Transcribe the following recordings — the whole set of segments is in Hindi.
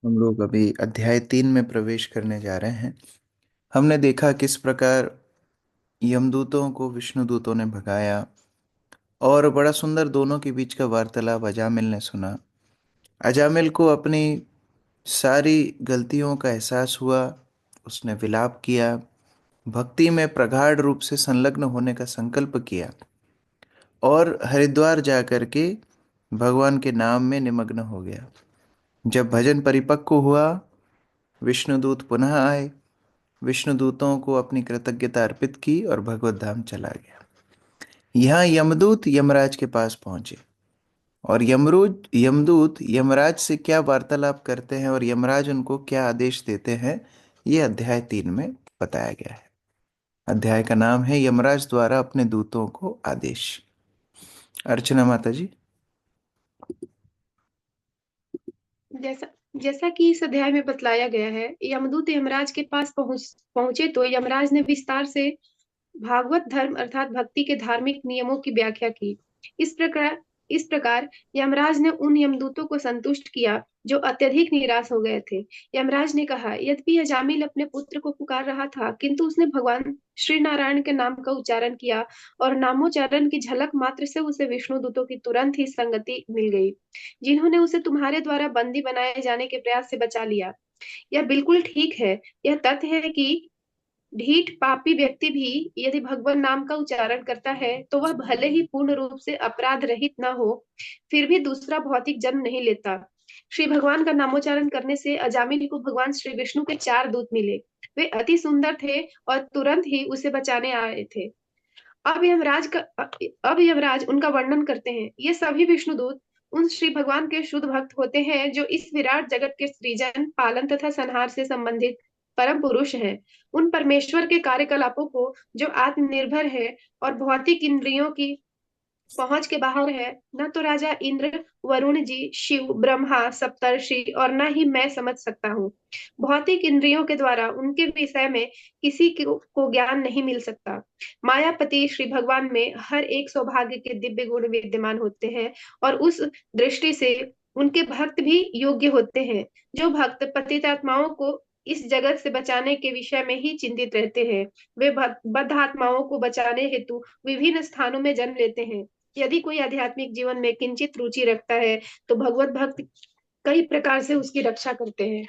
हम लोग अभी अध्याय 3 में प्रवेश करने जा रहे हैं। हमने देखा किस प्रकार यमदूतों को विष्णुदूतों ने भगाया, और बड़ा सुंदर दोनों के बीच का वार्तालाप अजामिल ने सुना। अजामिल को अपनी सारी गलतियों का एहसास हुआ। उसने विलाप किया, भक्ति में प्रगाढ़ रूप से संलग्न होने का संकल्प किया और हरिद्वार जाकर के भगवान के नाम में निमग्न हो गया। जब भजन परिपक्व हुआ, विष्णुदूत पुनः आए, विष्णुदूतों को अपनी कृतज्ञता अर्पित की और भगवत धाम चला गया। यहाँ यमदूत यमराज के पास पहुंचे, और यमदूत यमराज से क्या वार्तालाप करते हैं और यमराज उनको क्या आदेश देते हैं, ये अध्याय 3 में बताया गया है। अध्याय का नाम है यमराज द्वारा अपने दूतों को आदेश। अर्चना माता जी। जैसा जैसा कि इस अध्याय में बतलाया गया है, यमदूत यमराज के पास पहुंचे तो यमराज ने विस्तार से भागवत धर्म अर्थात भक्ति के धार्मिक नियमों की व्याख्या की। इस प्रकार इस प्रकार यमराज ने उन यमदूतों को संतुष्ट किया जो अत्यधिक निराश हो गए थे। यमराज ने कहा, यद्यपि अजामिल अपने पुत्र को पुकार रहा था, किंतु उसने भगवान श्री नारायण के नाम का उच्चारण किया और नामोच्चारण की झलक मात्र से उसे विष्णु दूतों की तुरंत ही संगति मिल गई, जिन्होंने उसे तुम्हारे द्वारा बंदी बनाए जाने के प्रयास से बचा लिया। यह बिल्कुल ठीक है। यह तथ्य है कि ढीठ पापी व्यक्ति भी यदि भगवान नाम का उच्चारण करता है तो वह भले ही पूर्ण रूप से अपराध रहित न हो, फिर भी दूसरा भौतिक जन्म नहीं लेता। श्री भगवान का नामोच्चारण करने से अजामिल को भगवान श्री विष्णु के 4 दूत मिले। वे अति सुंदर थे और तुरंत ही उसे बचाने आए थे। अब यमराज उनका वर्णन करते हैं। ये सभी विष्णुदूत उन श्री भगवान के शुद्ध भक्त होते हैं जो इस विराट जगत के सृजन, पालन तथा संहार से संबंधित परम पुरुष हैं। उन परमेश्वर के कार्यकलापों को जो आत्मनिर्भर है और भौतिक इंद्रियों की पहुंच के बाहर है, न तो राजा इंद्र, वरुण जी, शिव, ब्रह्मा, सप्तर्षि और न ही मैं समझ सकता हूँ। भौतिक इंद्रियों के द्वारा उनके विषय में किसी को ज्ञान नहीं मिल सकता। मायापति श्री भगवान में हर एक सौभाग्य के दिव्य गुण विद्यमान होते हैं और उस दृष्टि से उनके भक्त भी योग्य होते हैं। जो भक्त पतित आत्माओं को इस जगत से बचाने के विषय में ही चिंतित रहते हैं, वे बद्ध आत्माओं को बचाने हेतु विभिन्न स्थानों में जन्म लेते हैं। यदि कोई आध्यात्मिक जीवन में किंचित रुचि रखता है तो भगवत भक्त कई प्रकार से उसकी रक्षा करते हैं।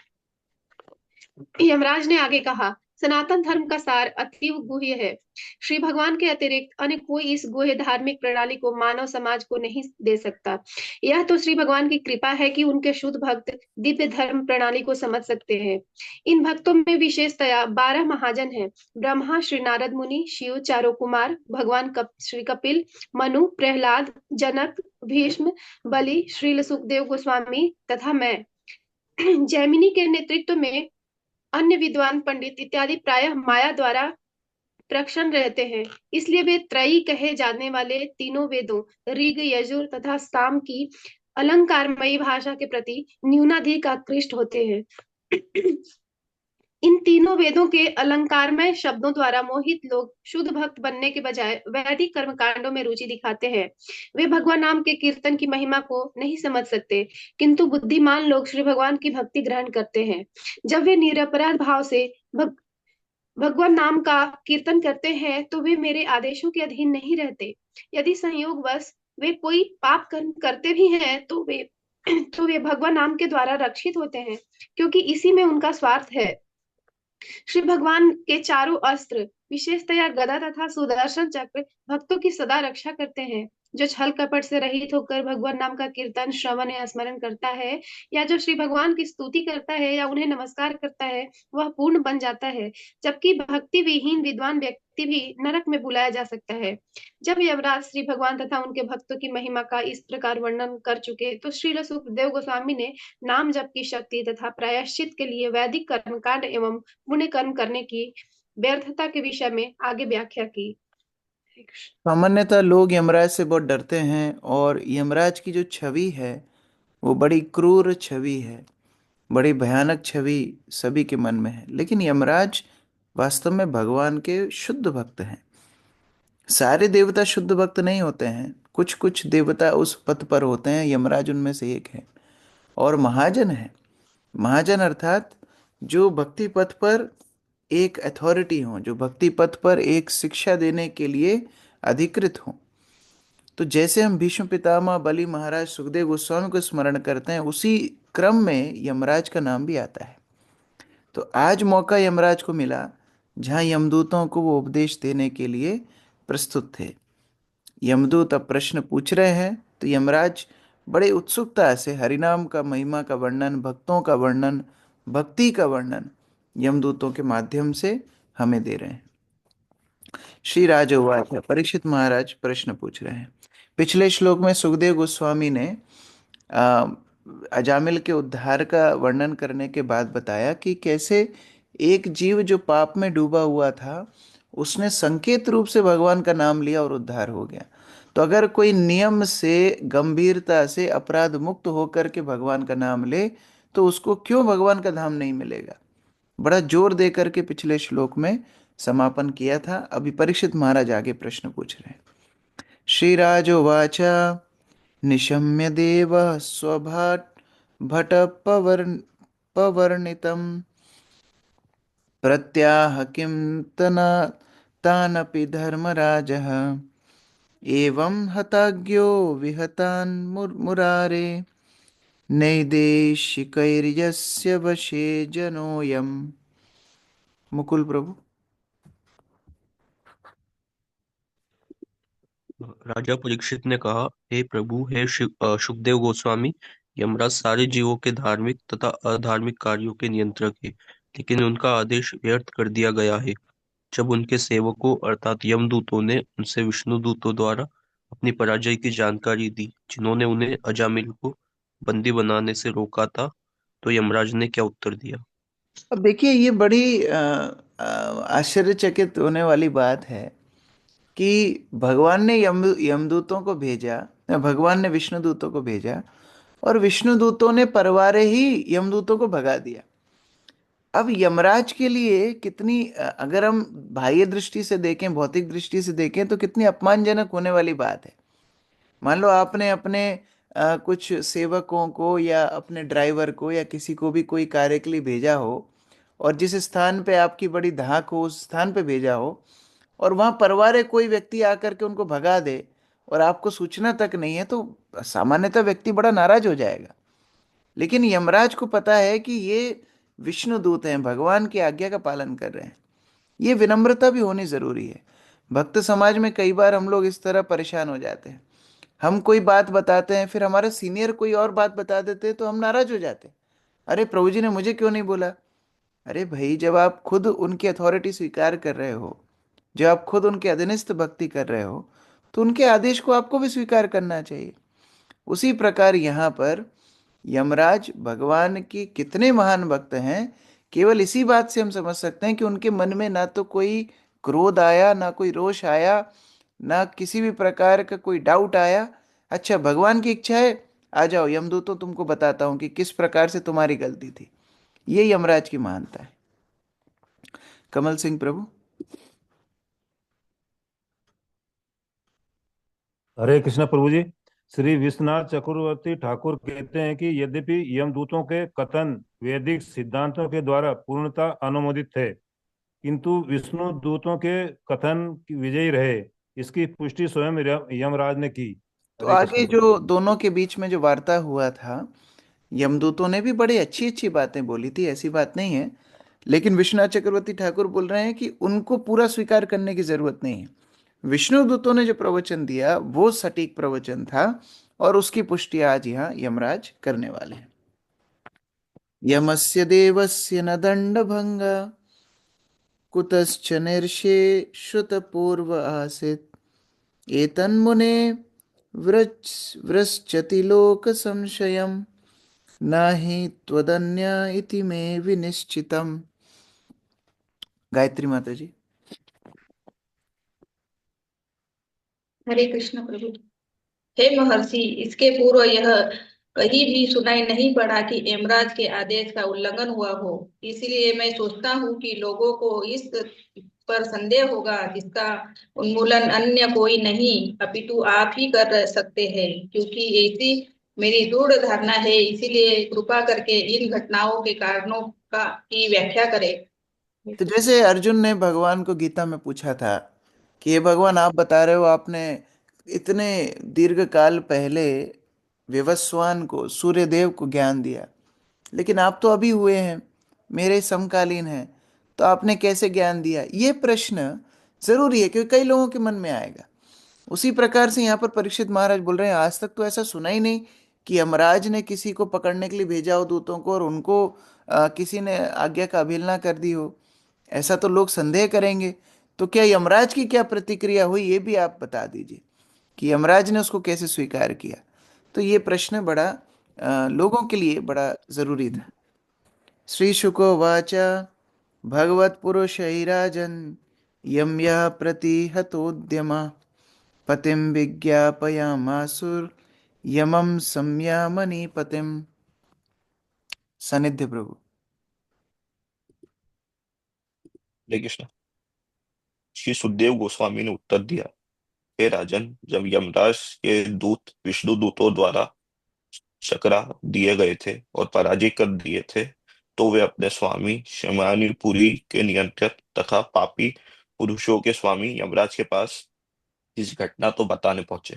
यमराज ने आगे कहा, सनातन धर्म का सार अतीव गुह्य है। श्री भगवान के अतिरिक्त अन्य कोई इस गुह्य धार्मिक प्रणाली को मानव समाज को नहीं दे सकता। यह तो श्री भगवान की कृपा है कि उनके शुद्ध भक्त दिव्य धर्म प्रणाली को समझ सकते हैं। इन भक्तों में विशेषतया 12 महाजन हैं। ब्रह्मा श्री नारद मुनि, शिव, चारों कुमार, भगवान श्री कपिल, मनु, प्रहलाद, जनक, भीष्म, बलि, श्रील सुखदेव गोस्वामी तथा मैं। जैमिनी के नेतृत्व में अन्य विद्वान पंडित इत्यादि प्रायः माया द्वारा प्रसन्न रहते हैं। इसलिए वे त्रयी कहे जाने वाले तीनों वेदों ऋग, यजुर तथा साम की अलंकारमयी भाषा के प्रति न्यूनाधिक आकृष्ट होते हैं। इन तीनों वेदों के अलंकारमय शब्दों द्वारा मोहित लोग शुद्ध भक्त बनने के बजाय वैदिक कर्मकांडों में रुचि दिखाते हैं। वे भगवान नाम के कीर्तन की महिमा को नहीं समझ सकते, किंतु बुद्धिमान लोग श्री भगवान की भक्ति ग्रहण करते हैं। जब वे निरपराध भाव से भगवान नाम का कीर्तन करते हैं तो वे मेरे आदेशों के अधीन नहीं रहते। यदि संयोगवश वे कोई पाप कर्म करते भी हैं तो वे भगवान नाम के द्वारा रक्षित होते हैं, क्योंकि इसी में उनका स्वार्थ है। श्री भगवान के चारों अस्त्र, विशेषतया गदा तथा सुदर्शन चक्र, भक्तों की सदा रक्षा करते हैं। जो छल कपट से रहित होकर भगवान नाम का कीर्तन, श्रवण या स्मरण करता है, या जो श्री भगवान की स्तुति करता है या उन्हें नमस्कार करता है, वह पूर्ण बन जाता है। जबकि भक्ति विहीन विद्वान व्यक्ति भी नरक में बुलाया जा सकता है। जब यमराज श्री भगवान तथा उनके भक्तों की महिमा का इस प्रकार वर्णन कर चुके तो श्री सुखदेव गोस्वामी ने नाम जप की शक्ति तथा प्रायश्चित के लिए वैदिक कर्मकांड एवं पुण्य कर्म करने की व्यर्थता के विषय में आगे व्याख्या की। सामान्यतः लोग यमराज से बहुत डरते हैं, और यमराज की जो छवि है वो बड़ी क्रूर छवि है, बड़ी भयानक छवि सभी के मन में है। लेकिन यमराज वास्तव में भगवान के शुद्ध भक्त हैं। सारे देवता शुद्ध भक्त नहीं होते हैं, कुछ कुछ देवता उस पथ पर होते हैं, यमराज उनमें से एक है, और महाजन है। महाजन अर्थात जो भक्ति पथ पर एक अथॉरिटी हो, जो भक्ति पथ पर एक शिक्षा देने के लिए अधिकृत हो। तो जैसे हम भीष्म पितामह, बलि महाराज, सुखदेव गोस्वामी को स्मरण करते हैं, उसी क्रम में यमराज का नाम भी आता है। तो आज मौका यमराज को मिला जहां यमदूतों को वो उपदेश देने के लिए प्रस्तुत थे। यमदूत अब प्रश्न पूछ रहे हैं, तो यमराज बड़े उत्सुकता से हरिनाम का महिमा का वर्णन, भक्तों का वर्णन, भक्ति का वर्णन यमदूतों के माध्यम से हमें दे रहे हैं। श्री राजउवाच, परीक्षित महाराज प्रश्न पूछ रहे हैं। पिछले श्लोक में सुखदेव गोस्वामी ने अ, अजामिल के उद्धार का वर्णन करने के बाद बताया कि कैसे एक जीव जो पाप में डूबा हुआ था, उसने संकेत रूप से भगवान का नाम लिया और उद्धार हो गया। तो अगर कोई नियम से, गंभीरता से, अपराध मुक्त होकर के भगवान का नाम ले, तो उसको क्यों भगवान का धाम नहीं मिलेगा? बड़ा जोर दे करके पिछले श्लोक में समापन किया था। अभी परीक्षित महाराज आगे प्रश्न पूछ रहे हैं। श्रीराजोवाच, निशम्य देव स्वभाट भट पवर्णितं प्रत्याह किं तना तानपि धर्मराजः एवं हताज्ञो विहतान् मुरारे नैदेशिकैर्यस्य वशे जनोऽयम्। मुकुल प्रभु। राजा परीक्षित ने कहा, हे प्रभु, हे सुखदेव गोस्वामी, यमराज सारे जीवों के धार्मिक तथा अधार्मिक कार्यों के नियंत्रक है, लेकिन उनका आदेश व्यर्थ कर दिया गया है जब उनके सेवकों अर्थात यमदूतों ने उनसे विष्णु दूतों द्वारा अपनी पराजय की जानकारी दी, जिन्होंने उन्हें अजामिल को बंदी बनाने से रोका था। तो यमराज ने क्या उत्तर दिया? अब देखिए, ये बड़ी आश्चर्यचकित होने वाली बात है कि भगवान ने यमदूतों को भेजा, भगवान ने विष्णु दूतों को भेजा, और विष्णु दूतों ने परवारे ही यमदूतों को भगा दिया। अब यमराज के लिए कितनी, अगर हम बाह्य दृष्टि से देखें, भौतिक दृष्टि से देखें, तो कितनी अपमानजनक होने वाली बात है। मान लो आपने अपने कुछ सेवकों को या अपने ड्राइवर को या किसी को भी कोई कार्य के लिए भेजा हो, और जिस स्थान पे आपकी बड़ी धाक हो उस स्थान पे भेजा हो, और वहां परवारे कोई व्यक्ति आकर के उनको भगा दे और आपको सूचना तक नहीं है, तो सामान्यतः व्यक्ति बड़ा नाराज हो जाएगा। लेकिन यमराज को पता है कि ये विष्णु दूत हैं, भगवान की आज्ञा का पालन कर रहे हैं। ये विनम्रता भी होनी जरूरी है। भक्त समाज में कई बार हम लोग इस तरह परेशान हो जाते हैं। हम कोई बात बताते हैं, फिर हमारे सीनियर कोई और बात बता देते हैं, तो हम नाराज हो जाते हैं। अरे प्रभु जी ने मुझे क्यों नहीं बोला? अरे भाई, जब आप खुद उनकी अथॉरिटी स्वीकार कर रहे हो, जब आप खुद उनके अधीनस्थ भक्ति कर रहे हो, तो उनके आदेश को आपको भी स्वीकार करना चाहिए। उसी प्रकार यहाँ पर यमराज भगवान की कितने महान भक्त हैं, केवल इसी बात से हम समझ सकते हैं कि उनके मन में ना तो कोई क्रोध आया, ना कोई रोष आया, ना किसी भी प्रकार का कोई डाउट आया। अच्छा, भगवान की इच्छा है, आ जाओ यमदूतों, तुमको बताता हूं कि किस प्रकार से तुम्हारी गलती थी। ये यमराज की महानता है। कमल सिंह प्रभु। हरे कृष्ण प्रभु जी। श्री विश्वनाथ चक्रवर्ती ठाकुर कहते हैं कि यद्यपि यमदूतों के कथन वैदिक सिद्धांतों के द्वारा पूर्णतः अनुमोदित थे, किंतु विष्णु दूतों के कथन की विजयी रहे, इसकी पुष्टि स्वयं यमराज ने की। तो हरे कृष्ण आगे प्रभु। जो दोनों के बीच में जो वार्ता हुआ था, यमदूतों ने भी बड़ी अच्छी अच्छी बातें बोली थी, ऐसी बात नहीं है। लेकिन विश्वनाथ चक्रवर्ती ठाकुर बोल रहे हैं कि उनको पूरा स्वीकार करने की जरूरत नहीं है। विष्णु दूतों ने जो प्रवचन दिया वो सटीक प्रवचन था, और उसकी पुष्टि आज यहाँ यमराज करने वाले हैं। यमस्य देवस्य न दंडभंग कुतश्च निर्षे श्रुतपूर्व आसीत् एतन्मुने व्रश्चति लोक संशयम् नाही त्वदन्य इति मे विनिश्चितम्। गायत्री माता जी। हरे कृष्ण प्रभु। हे महर्षि, इसके पूर्व यह कहीं भी सुनाई नहीं पड़ा कि यमराज के आदेश का उल्लंघन हुआ हो। इसलिए मैं सोचता हूँ कि लोगों को इस पर संदेह होगा, जिसका उन्मूलन अन्य कोई नहीं अपितु आप ही कर सकते हैं, क्योंकि ऐसी मेरी दृढ़ धारणा है, इसीलिए कृपा करके इन घटनाओं के कारणों का की व्याख्या करें। तो जैसे अर्जुन ने भगवान को गीता में पूछा था कि ये भगवान, आप बता रहे हो आपने इतने दीर्घ काल पहले विवस्वान को, सूर्यदेव को ज्ञान दिया, लेकिन आप तो अभी हुए हैं, मेरे समकालीन हैं, तो आपने कैसे ज्ञान दिया? ये प्रश्न जरूरी है क्योंकि कई लोगों के मन में आएगा। उसी प्रकार से यहाँ पर परीक्षित महाराज बोल रहे हैं, आज तक तो ऐसा सुना ही नहीं कि यमराज ने किसी को पकड़ने के लिए भेजा हो दूतों को और उनको किसी ने आज्ञा का अवहेलना कर दी हो। ऐसा तो लोग संदेह करेंगे। तो क्या यमराज की क्या प्रतिक्रिया हुई, ये भी आप बता दीजिए कि यमराज ने उसको कैसे स्वीकार किया। तो ये प्रश्न बड़ा लोगों के लिए बड़ा जरूरी था। श्री शुको वाचा भगवत्पुरुषैराजन् यं यः प्रतिहतोद्यम पतिं विज्ञापयामासुर्यमं संयामनीपतिम्। सानिध्य प्रभु। हरे कृष्ण। श्री सुखदेव गोस्वामी ने उत्तर दिया, हे राजन, जब यमराज के दूत विष्णु दूतों द्वारा चकरा दिए गए थे और पराजित कर दिए थे, तो वे अपने स्वामी शमानिपुरी के नियंत्रक तथा पापी पुरुषों के स्वामी यमराज के पास इस घटना तो बताने पहुंचे।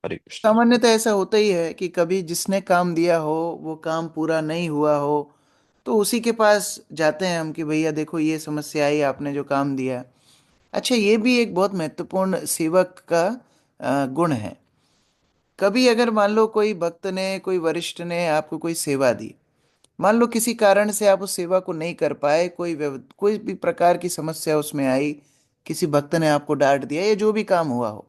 हरे कृष्ण। सामान्यतः ऐसा होता ही है कि कभी जिसने काम दिया हो वो काम पूरा नहीं हुआ हो तो उसी के पास जाते हैं हम कि भैया देखो ये समस्या आई, आपने जो काम दिया। अच्छा, ये भी एक बहुत महत्वपूर्ण सेवक का गुण है। कभी अगर मान लो कोई भक्त ने, कोई वरिष्ठ ने आपको कोई सेवा दी, मान लो किसी कारण से आप उस सेवा को नहीं कर पाए, कोई भी प्रकार की समस्या उसमें आई, किसी भक्त ने आपको डांट दिया या जो भी काम हुआ हो,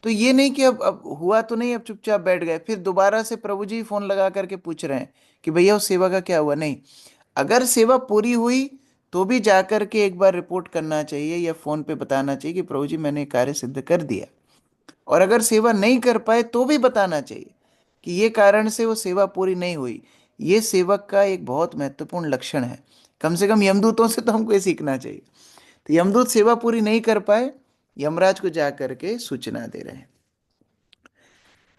तो ये नहीं कि अब हुआ तो नहीं, अब चुपचाप बैठ गए, फिर दोबारा से प्रभु जी फोन लगा करके पूछ रहे हैं कि भैया उस सेवा का क्या हुआ। नहीं, अगर सेवा पूरी हुई तो भी जाकर के एक बार रिपोर्ट करना चाहिए या फोन पे बताना चाहिए कि प्रभु जी मैंने कार्य सिद्ध कर दिया। और अगर सेवा नहीं कर पाए तो भी बताना चाहिए कि ये कारण से वो सेवा पूरी नहीं हुई। ये सेवक का एक बहुत महत्वपूर्ण लक्षण है। कम से कम यमदूतों से तो हमको ये सीखना चाहिए। तो यमदूत सेवा पूरी नहीं कर पाए, यमराज को जा करके सूचना दे रहे हैं।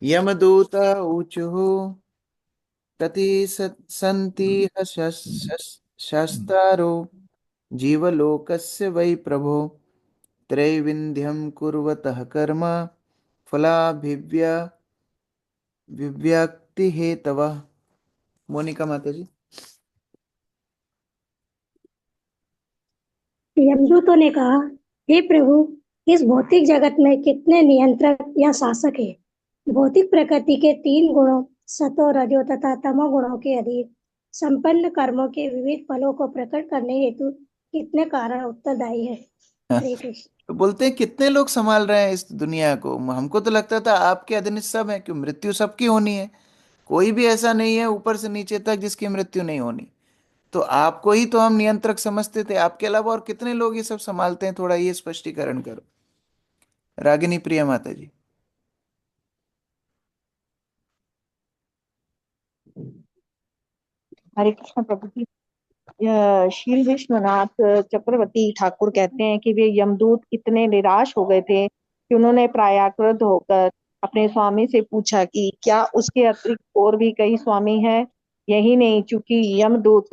यमदूत ऊचुः तति सन्ति शस्तारो जीवलोकस्य वै प्रभो त्रैविध्यं कुर्वतः कर्म फलाभिव्यक्ति हेतवः। मोनिका माता जी। यमदूतों ने कहा, हे प्रभु, इस भौतिक जगत में कितने नियंत्रक या शासक है। भौतिक प्रकृति के 3 गुणों, सतो रजो तथा तमो गुणों के अधीन संपन्न कर्मों के विविध फलों को प्रकट करने हेतु कितने कारण उत्तरदायी है। हरे कृष्ण। तो बोलते हैं कितने लोग संभाल रहे हैं इस दुनिया को। हमको तो लगता था आपके अधीन सब है, क्यों मृत्यु सबकी होनी है, कोई भी ऐसा नहीं है ऊपर से नीचे तक जिसकी मृत्यु नहीं होनी। तो आपको ही तो हम नियंत्रक समझते थे, आपके अलावा और कितने लोग ये सब संभालते हैं, थोड़ा ये स्पष्टीकरण करो। रागिनी प्रिया माता जी। हरे कृष्ण प्रभु जी। शील विश्वनाथ चक्रवर्ती ठाकुर कहते हैं कि वे यमदूत इतने निराश हो गए थे कि उन्होंने प्रायाकृत होकर अपने स्वामी से पूछा कि क्या उसके अतिरिक्त और भी कई स्वामी हैं। यही नहीं, चूंकि यमदूत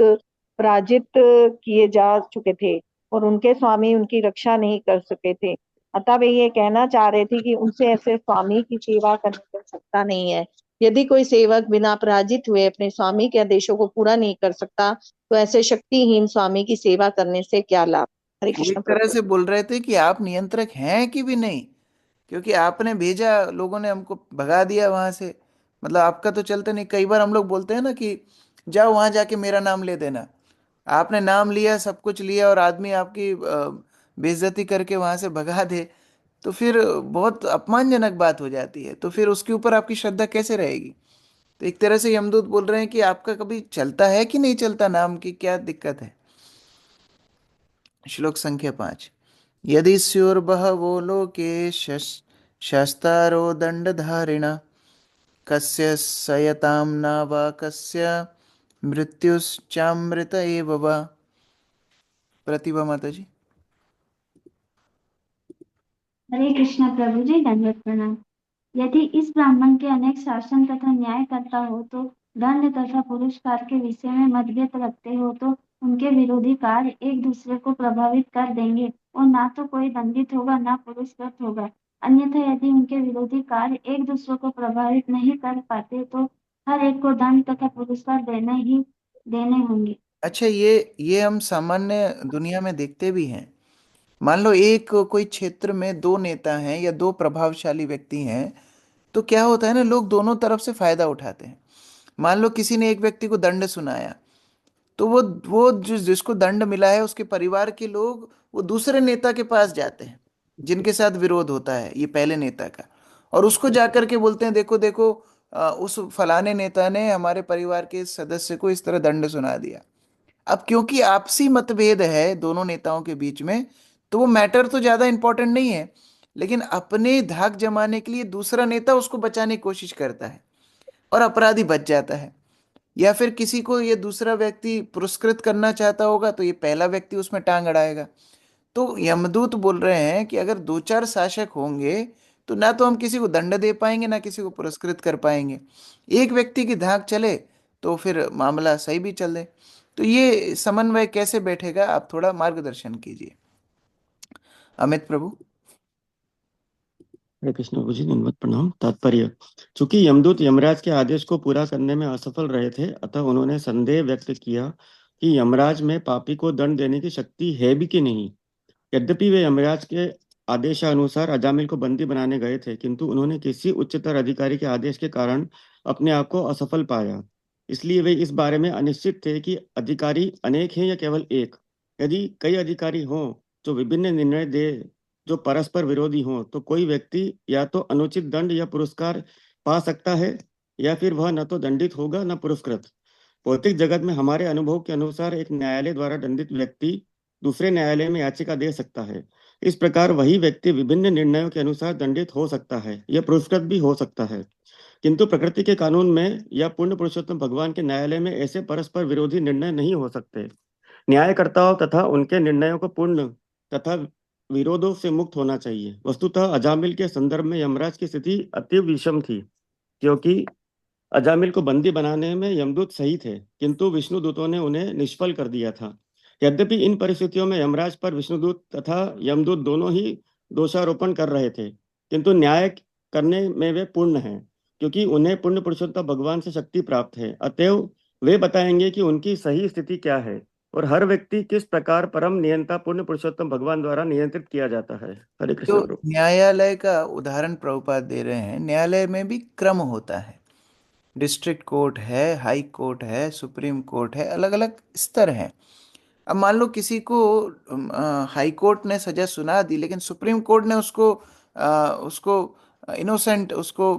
पराजित किए जा चुके थे और उनके स्वामी उनकी रक्षा नहीं कर सके थे, अतः वे ये कहना चाह रहे थे कि उनसे ऐसे स्वामी की सेवा करने की सकता नहीं है। यदि कोई सेवक बिना पराजित हुए अपने स्वामी के आदेशों को पूरा नहीं कर सकता, तो ऐसे शक्तिहीन स्वामी की सेवा करने से क्या लाभ। हरे वो एक कृष्ण तरह प्रभु। से बोल रहे थे कि आप नियंत्रक हैं कि भी नहीं, क्योंकि आपने भेजा, लोगों ने हमको भगा दिया वहां से। मतलब आपका तो चलते नहीं। कई बार हम लोग बोलते हैं ना कि जाओ वहां जाके मेरा नाम ले देना। आपने नाम लिया, सब कुछ लिया, और आदमी आपकी बेइज्जती करके वहां से भगा दे, तो फिर बहुत अपमानजनक बात हो जाती है। तो फिर उसके ऊपर आपकी श्रद्धा कैसे रहेगी? तो एक तरह से यमदूत बोल रहे हैं कि आपका कभी चलता है कि नहीं चलता, नाम की क्या दिक्कत है। श्लोक संख्या 5। यदि स्युर्बहवो लोके शस्तारो दंडधारिण कस्य सयतां नावा कस्य मृत्युश्चामृत एव वा। प्रतिभा माता जी। हरे कृष्ण प्रभु जी, दंडवत प्रणाम। यदि इस ब्राह्मण के अनेक शासन तथा न्याय करता हो तो दंड तथा पुरस्कार के विषय में मतभेद रखते हो तो उनके विरोधी कार्य एक दूसरे को प्रभावित कर देंगे और ना तो कोई दंडित होगा ना पुरस्कृत होगा। अन्यथा यदि उनके विरोधी कार्य एक दूसरे को प्रभावित नहीं कर पाते तो हर एक को दंड तथा पुरस्कार देने होंगे। अच्छा, ये हम सामान्य दुनिया में देखते भी हैं। मान लो एक कोई क्षेत्र में दो नेता हैं या दो प्रभावशाली व्यक्ति हैं, तो क्या होता है ना, लोग दोनों तरफ से फायदा उठाते हैं। मान लो किसी ने एक व्यक्ति को दंड सुनाया, तो वो जिसको दंड मिला है उसके परिवार के लोग वो दूसरे नेता के पास जाते हैं जिनके साथ विरोध होता है ये पहले नेता का, और उसको जाकर के बोलते हैं, देखो देखो, उस फलाने नेता ने हमारे परिवार के सदस्य को इस तरह दंड सुना दिया। अब क्योंकि आपसी मतभेद है दोनों नेताओं के बीच में, तो वो मैटर तो ज्यादा इंपॉर्टेंट नहीं है, लेकिन अपने धाक जमाने के लिए दूसरा नेता उसको बचाने की कोशिश करता है और अपराधी बच जाता है। या फिर किसी को ये दूसरा व्यक्ति पुरस्कृत करना चाहता होगा तो ये पहला व्यक्ति उसमें टांग अड़ाएगा। तो यमदूत बोल रहे हैं कि अगर दो चार शासक होंगे तो ना तो हम किसी को दंड दे पाएंगे ना किसी को पुरस्कृत कर पाएंगे। एक व्यक्ति की धाक चले तो फिर मामला सही भी चले। तो ये समन्वय कैसे बैठेगा, आप थोड़ा मार्गदर्शन कीजिए अमित प्रभु। हरे कृष्ण प्रभु जी, दंडवत प्रणाम। तात्पर्य: चूंकि यमदूत यमराज के आदेश को पूरा करने में असफल रहे थे, अतः उन्होंने संदेह व्यक्त किया कि यमराज में पापी को दंड देने की शक्ति है भी कि नहीं। यद्यपि वे यमराज के आदेशानुसार अजामिल को बंदी बनाने गए थे, किंतु उन्होंने किसी उच्चतर अधिकारी के आदेश के कारण अपने आप को असफल पाया। इसलिए वे इस बारे में अनिश्चित थे कि अधिकारी अनेक हैं या केवल एक। यदि कई अधिकारी हों जो विभिन्न निर्णय दे जो परस्पर विरोधी हों, तो कोई व्यक्ति या तो अनुचित दंड या पुरस्कार पा सकता है या फिर वह न तो दंडित होगा न पुरस्कृत। भौतिक जगत में हमारे अनुभव के अनुसार एक न्यायालय द्वारा दंडित व्यक्ति दूसरे न्यायालय में याचिका दे सकता है। इस प्रकार वही व्यक्ति विभिन्न निर्णयों के अनुसार दंडित हो सकता है या पुरस्कृत भी हो सकता है, किंतु प्रकृति के कानून में या पूर्ण पुरुषोत्तम भगवान के न्यायालय में ऐसे परस्पर विरोधी निर्णय नहीं हो सकते। न्यायकर्ताओं तथा उनके निर्णयों को पूर्ण तथा विरोधों से मुक्त होना चाहिए। वस्तुतः अजामिल के संदर्भ में यमराज की स्थिति अति विषम थी, क्योंकि अजामिल को बंदी बनाने में यमदूत सही थे, किंतु विष्णुदूतों ने उन्हें निष्फल कर दिया था। यद्यपि इन परिस्थितियों में यमराज पर विष्णुदूत तथा यमदूत दोनों ही दोषारोपण कर रहे थे, किंतु न्याय करने में वे पूर्ण हैं, क्योंकि उन्हें पूर्ण पुरुषोत्तम भगवान से शक्ति प्राप्त है। अतएव वे बताएंगे कि उनकी सही स्थिति क्या है और हर व्यक्ति किस प्रकार परम नियंता पूर्ण पुरुषोत्तम भगवान द्वारा नियंत्रित किया जाता है। हरे जो कृष्ण प्रभु। न्यायालय का उदाहरण प्रभुपाद दे रहे हैं, न्यायालय में भी क्रम होता है। डिस्ट्रिक्ट कोर्ट है, हाई कोर्ट है, सुप्रीम कोर्ट है, अलग अलग स्तर हैं। अब मान लो किसी को हाई कोर्ट ने सजा सुना दी लेकिन सुप्रीम कोर्ट ने उसको इनोसेंट, उसको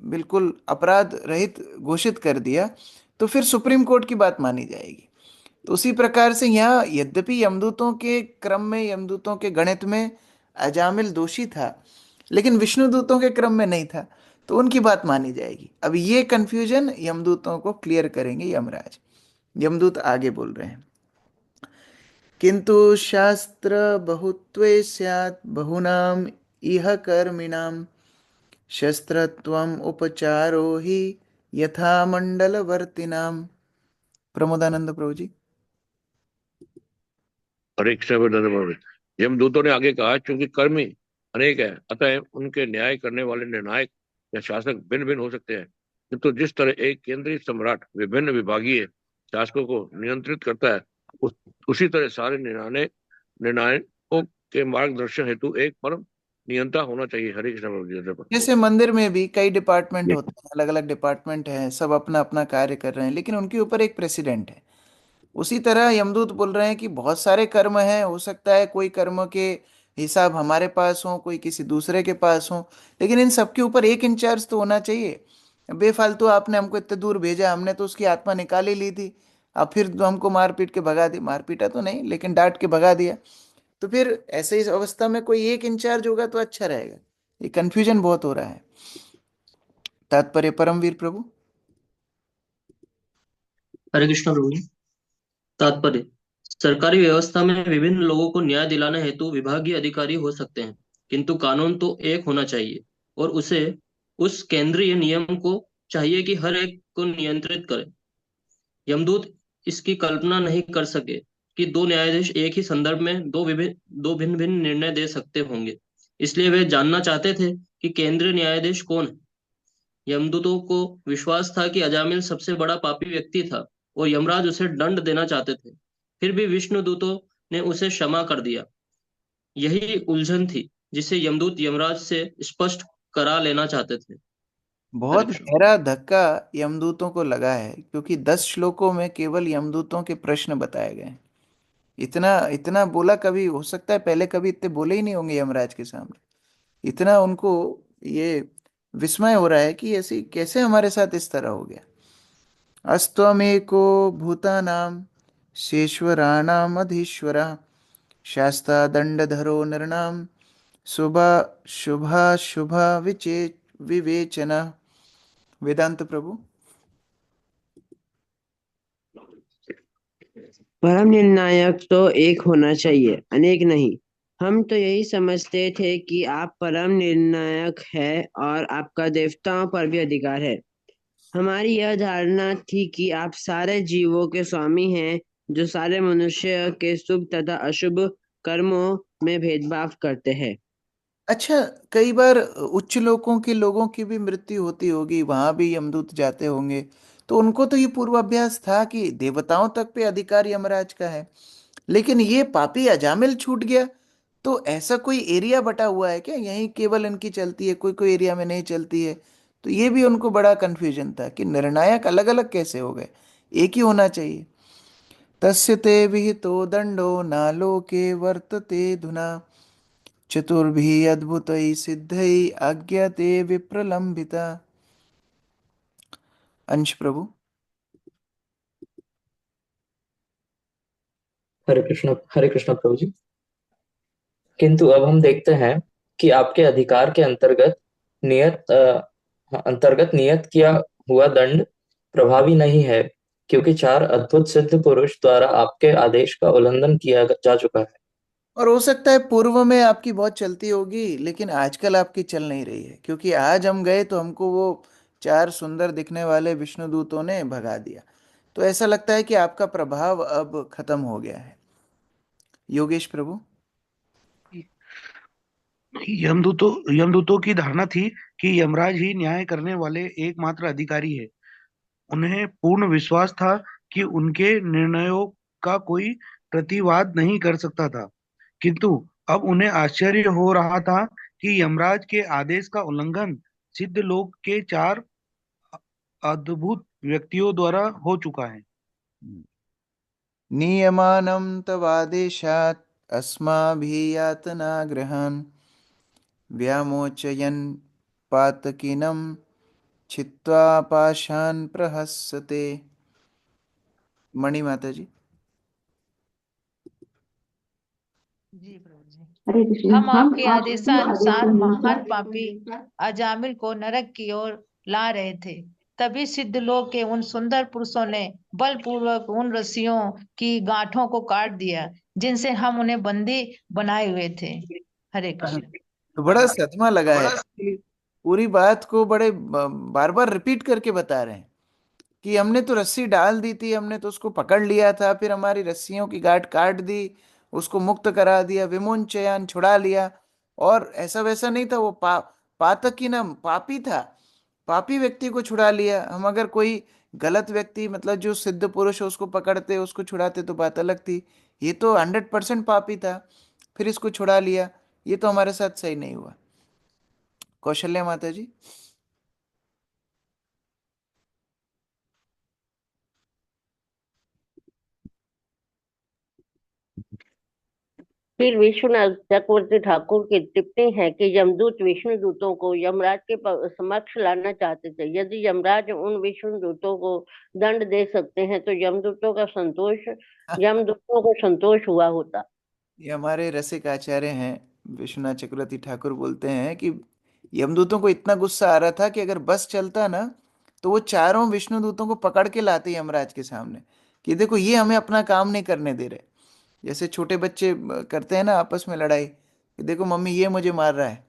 बिल्कुल अपराध रहित घोषित कर दिया, तो फिर सुप्रीम कोर्ट की बात मानी जाएगी। तो उसी प्रकार से यहाँ यद्यपि यमदूतों के क्रम में, यमदूतों के गणित में अजामिल दोषी था, लेकिन विष्णुदूतों के क्रम में नहीं था, तो उनकी बात मानी जाएगी। अब ये कंफ्यूजन यमदूतों को क्लियर करेंगे यमराज। यमदूत आगे बोल रहे हैं, किंतु शास्त्र बहुत्वे स्यात् बहुनाम इह कर्मिणां शस्त्रत्वम उपचारो ही यथा मंडलवर्तिनाम। प्रमोदानंद प्रभु जी। हरे कृष्ण धन्यवाद। यमदूतों ने आगे कहा, क्योंकि कर्मी अनेक है, अतः उनके न्याय करने वाले निर्णायक या शासक भिन्न भिन्न हो सकते हैं, किंतु जिस तरह एक केंद्रीय सम्राट विभिन्न विभागीय शासकों को नियंत्रित करता है, उसी तरह सारे निर्णायकों के मार्गदर्शन हेतु एक परम नियंता होना चाहिए। हरे कृष्ण प्रभु जी। जैसे मंदिर में भी कई डिपार्टमेंट होते हैं, अलग अलग डिपार्टमेंट हैं, सब अपना अपना कार्य कर रहे हैं, लेकिन उनके ऊपर एक प्रेसिडेंट है। उसी तरह यमदूत बोल रहे हैं कि बहुत सारे कर्म हैं, हो सकता है कोई कर्म के हिसाब हमारे पास हो, कोई किसी दूसरे के पास हो, लेकिन इन सबके ऊपर एक इंचार्ज तो होना चाहिए। बेफालतू आपने हमको इतने दूर भेजा, हमने तो उसकी आत्मा निकाल ही ली थी, अब फिर तो हमको मार पीट के भगा दी, मार पीटा तो नहीं लेकिन डांट के भगा दिया। तो फिर ऐसे इस अवस्था में कोई एक इंचार्ज होगा तो अच्छा रहेगा। ये कंफ्यूजन बहुत हो रहा है। तात्पर्य परमवीर प्रभु। हरे कृष्ण प्रभु जी। तात्पर्य: सरकारी व्यवस्था में विभिन्न लोगों को न्याय दिलाने हेतु विभागीय अधिकारी हो सकते हैं, किंतु कानून तो एक होना चाहिए और उसे उस केंद्रीय नियम को चाहिए कि हर एक को नियंत्रित करे। यमदूत इसकी कल्पना नहीं कर सके कि दो न्यायाधीश एक ही संदर्भ में दो भिन्न भिन्न निर्णय दे सकते होंगे। इसलिए वे जानना चाहते थे कि केंद्रीय न्यायाधीश कौन है। यमदूतों को विश्वास था कि अजामिल सबसे बड़ा पापी व्यक्ति था और यमराज उसे दंड देना चाहते थे। फिर भी विष्णु दूतों ने उसे क्षमा कर दिया। यही उलझन थी जिसे यमदूत यमराज से स्पष्ट करा लेना चाहते थे। हरे बहुत कृष्ण। गहरा धक्का यमदूतों को लगा है, क्योंकि 10 श्लोकों में केवल यमदूतों के प्रश्न बताए गए हैं। इतना इतना बोला कभी हो सकता है पहले कभी इतने बोले ही नहीं होंगे यमराज के सामने। इतना उनको ये विस्मय हो रहा है कि ऐसी कैसे हमारे साथ इस तरह हो गया। अस्त्वमेको भूतानां शेश्वराणाम अधीश्वर शास्ता दंडधरो नृणां शुभा शुभा शुभा विचे विवेचना। वेदांत प्रभु। परम निर्णायक तो एक होना चाहिए, अनेक नहीं। हम तो यही समझते थे कि आप परम निर्णायक है और आपका देवताओं पर भी अधिकार है। हमारी यह धारणा थी कि आप सारे जीवों के स्वामी हैं, जो सारे मनुष्य के शुभ तथा अशुभ कर्मों में भेदभाव करते हैं। अच्छा, कई बार उच्च लोकों के लोगों की भी मृत्यु होती होगी, वहां भी यमदूत जाते होंगे, तो उनको तो ये पूर्वाभ्यास था कि देवताओं तक पे अधिकार यमराज का है। लेकिन ये पापी अजामिल छूट गया, तो ऐसा कोई एरिया बटा हुआ है क्या, यहीं केवल इनकी चलती है, कोई कोई एरिया में नहीं चलती है? तो ये भी उनको बड़ा कंफ्यूजन था कि निर्णायक अलग अलग कैसे हो गए, एक ही होना चाहिए। तस्य ते विहितो दंडो न लोके वर्तते धुना चतुर्भिः अद्भुतैः सिद्धैः आज्ञाते विप्रलम्बिता। अंश प्रभु। हरे कृष्ण प्रभु जी। किंतु अब हम देखते हैं कि आपके अधिकार के अंतर्गत नियत किया हुआ दंड प्रभावी नहीं है, क्योंकि 4 अद्भुत सिद्ध पुरुष द्वारा आपके आदेश का उल्लंघन किया जा चुका है। और हो सकता है पूर्व में आपकी बहुत चलती होगी, लेकिन आजकल आपकी चल नहीं रही है, क्योंकि आज हम गए तो हमको वो 4 सुंदर दिखने वाले विष्णुदूतों ने भगा दिया। तो ऐसा लगता है कि आपका प्रभाव अब खत्म हो गया है। योगेश प्रभु। यमदूतों की धारणा थी कि यमराज ही न्याय करने वाले एकमात्र अधिकारी है। उन्हें पूर्ण विश्वास था कि उनके निर्णयों का कोई प्रतिवाद नहीं कर सकता था। किंतु अब उन्हें आश्चर्य हो रहा था कि यमराज के आदेश का उल्लंघन सिद्ध लोक के 4 अद्भुत व्यक्तियों द्वारा हो चुका है। नियमानं तवादेशात् अस्माभिः यातनागृहान् व्यामोचयन् पातकीनं छित्त्वा पाशान् प्रहसते। मणि माता जी। जी प्रभु जी। हरे कृष्ण। हम आपके आपके आदेशानुसार महान आदेशानुसार पापी अजामिल को नरक की ओर ला रहे थे। तभी सिद्ध लोग के उन सुंदर पुरुषों ने बलपूर्वक उन रस्सियों की गांठों को काट दिया, जिनसे हम उन्हें बंदी बनाए हुए थे। हरे कृष्ण। तो बड़ा सदमा लगा है कि पूरी बात को बड़े बार बार रिपीट करके बता रहे हैं कि हमने तो रस्सी डाल दी थी, हमने तो उसको पकड़ लिया था, फिर हमारी रस्सियों की गांठ काट दी, उसको मुक्त करा दिया, विमोचन छुड़ा लिया। और ऐसा वैसा नहीं था, वो पातक की ना पापी था, पापी व्यक्ति को छुड़ा लिया। हम अगर कोई गलत व्यक्ति, मतलब जो सिद्ध पुरुष है, उसको पकड़ते उसको छुड़ाते तो बात अलग थी। ये तो 100% पापी था, फिर इसको छुड़ा लिया। ये तो हमारे साथ सही नहीं हुआ। कौशल्या माता जी। फिर विश्वनाथ चक्रवर्ती ठाकुर की टिप्पणी है कि यमदूत विष्णु दूतों को यमराज के समक्ष लाना चाहते थे। यदि यमराज उन विष्णु दूतों को दंड दे सकते हैं तो यमदूतों को संतोष हुआ होता। ये हमारे रसिक आचार्य हैं विश्वनाथ चक्रवर्ती ठाकुर, बोलते हैं कि यमदूतों को इतना गुस्सा आ रहा था कि अगर बस चलता ना, तो वो चारों विष्णु दूतों को पकड़ के लाते यमराज के सामने कि देखो ये हमें अपना काम नहीं करने दे रहे। जैसे छोटे बच्चे करते हैं ना आपस में लड़ाई, कि देखो मम्मी ये मुझे मार रहा है,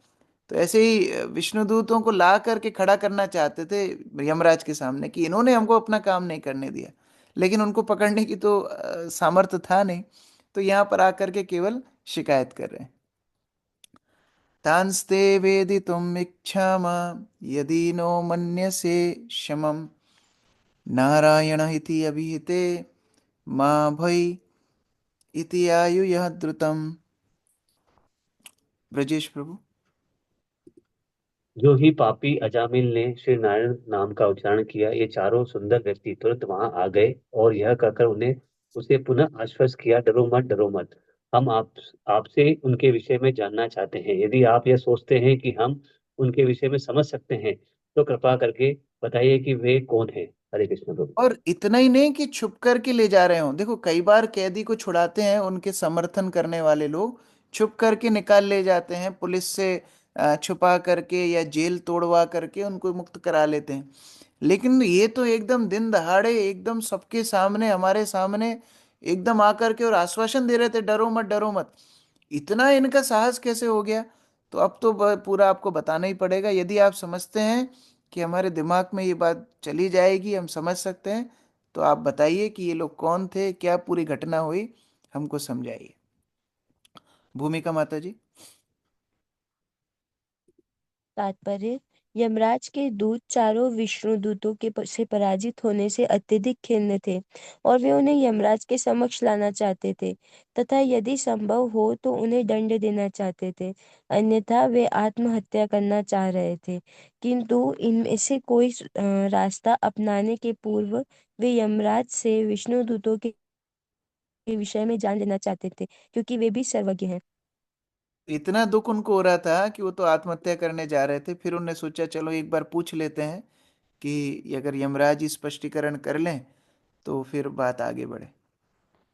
तो ऐसे ही विष्णुदूतों को ला करके खड़ा करना चाहते थे यमराज के सामने कि इन्होंने हमको अपना काम नहीं करने दिया, लेकिन उनको पकड़ने की तो सामर्थ्य था नहीं। तो यहाँ पर आकर के केवल शिकायत कर रहे हैं। तांस्ते वेदितुम् इच्छाम यदि नो मन्यसे शमम नारायण इति अभिहिते मा भई इति आयुः द्रुतम। ब्रजेश प्रभु। जो ही पापी अजामिल ने श्री नारायण नाम का उच्चारण किया, ये चारों सुंदर व्यक्ति तुरंत वहां आ गए और यह कहकर उन्हें उसे पुनः आश्वस्त किया, डरो मत, डरो मत। हम आपसे उनके विषय में जानना चाहते हैं। यदि आप यह सोचते हैं कि हम उनके विषय में समझ सकते हैं तो कृपा करके बताइए कि वे कौन है। हरे कृष्ण प्रभु। और इतना ही नहीं कि छुप करके ले जा रहे हो, देखो कई बार कैदी को छुड़ाते हैं उनके समर्थन करने वाले लोग, छुप करके निकाल ले जाते हैं पुलिस से, छुपा करके या जेल तोड़वा करके उनको मुक्त करा लेते हैं। लेकिन ये तो एकदम दिन दहाड़े एकदम सबके सामने, हमारे सामने एकदम आकर के और आश्वासन दे रहे थे, डरो मत, डरो मत। इतना इनका साहस कैसे हो गया? तो अब तो पूरा आपको बताना ही पड़ेगा। यदि आप समझते हैं कि हमारे दिमाग में ये बात चली जाएगी, हम समझ सकते हैं, तो आप बताइए कि ये लोग कौन थे, क्या पूरी घटना हुई, हमको समझाइए। भूमिका माता जी। तात्पर्य: यमराज के दूत चारों विष्णु दूतों से पराजित होने से अत्यधिक खिन्न थे और वे उन्हें यमराज के समक्ष लाना चाहते थे तथा यदि संभव हो तो उन्हें दंड देना चाहते थे, अन्यथा वे आत्महत्या करना चाह रहे थे। किंतु इनमें से कोई रास्ता अपनाने के पूर्व वे यमराज से विष्णु दूतों के विषय में जान लेना चाहते थे, क्योंकि वे भी सर्वज्ञ हैं। इतना दुख उनको हो रहा था कि वो तो आत्महत्या करने जा रहे थे, फिर उन्होंने सोचा चलो एक बार पूछ लेते हैं कि अगर यमराज ही स्पष्टीकरण कर लें तो फिर बात आगे बढ़े।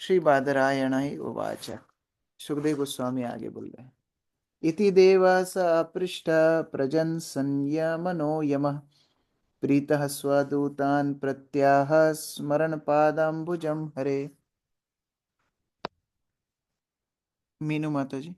श्री बादरायण उवाच। सुखदेव गोस्वामी आगे बोल रहे हैं। इति देवास अपृष्ट प्रजन् संयमनो यमः प्रीतः स्वदूतान् प्रत्याह स्मरण पादाम्बुजं हरे। मीनू माता जी।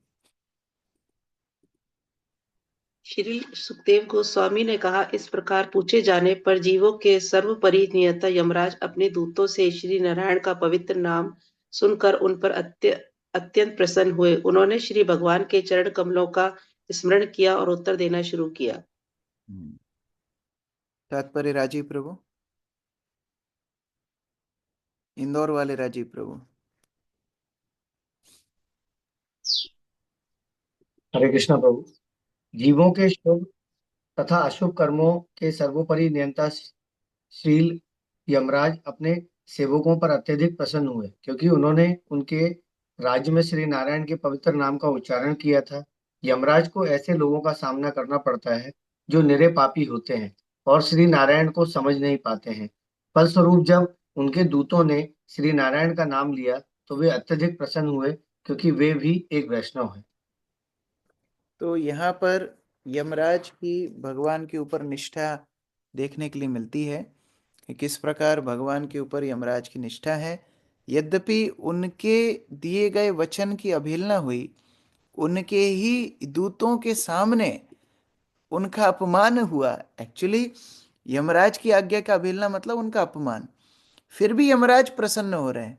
श्री सुखदेव गोस्वामी ने कहा, इस प्रकार पूछे जाने पर जीवों के सर्वोपरि नियंता यमराज अपने दूतों से श्री नारायण का पवित्र नाम सुनकर उन पर अत्यंत प्रसन्न हुए। उन्होंने श्री भगवान के चरण कमलों का स्मरण किया और उत्तर देना शुरू किया। तात्पर्य राजीव प्रभु, इंदौर वाले राजीव प्रभु। हरे कृष्णा प्रभु। जीवों के शुभ तथा अशुभ कर्मों के सर्वोपरि नियंता श्रील यमराज अपने सेवकों पर अत्यधिक प्रसन्न हुए, क्योंकि उन्होंने उनके राज्य में श्री नारायण के पवित्र नाम का उच्चारण किया था। यमराज को ऐसे लोगों का सामना करना पड़ता है जो निरे पापी होते हैं और श्री नारायण को समझ नहीं पाते हैं। फलस्वरूप जब उनके दूतों ने श्री नारायण का नाम लिया तो वे अत्यधिक प्रसन्न हुए, क्योंकि वे भी एक वैष्णव हैं। तो यहाँ पर यमराज की भगवान के ऊपर निष्ठा देखने के लिए मिलती है कि किस प्रकार भगवान के ऊपर यमराज की निष्ठा है। यद्यपि उनके दिए गए वचन की अवहेलना हुई, उनके ही दूतों के सामने उनका अपमान हुआ। एक्चुअली यमराज की आज्ञा का अवहेलना मतलब उनका अपमान, फिर भी यमराज प्रसन्न हो रहे हैं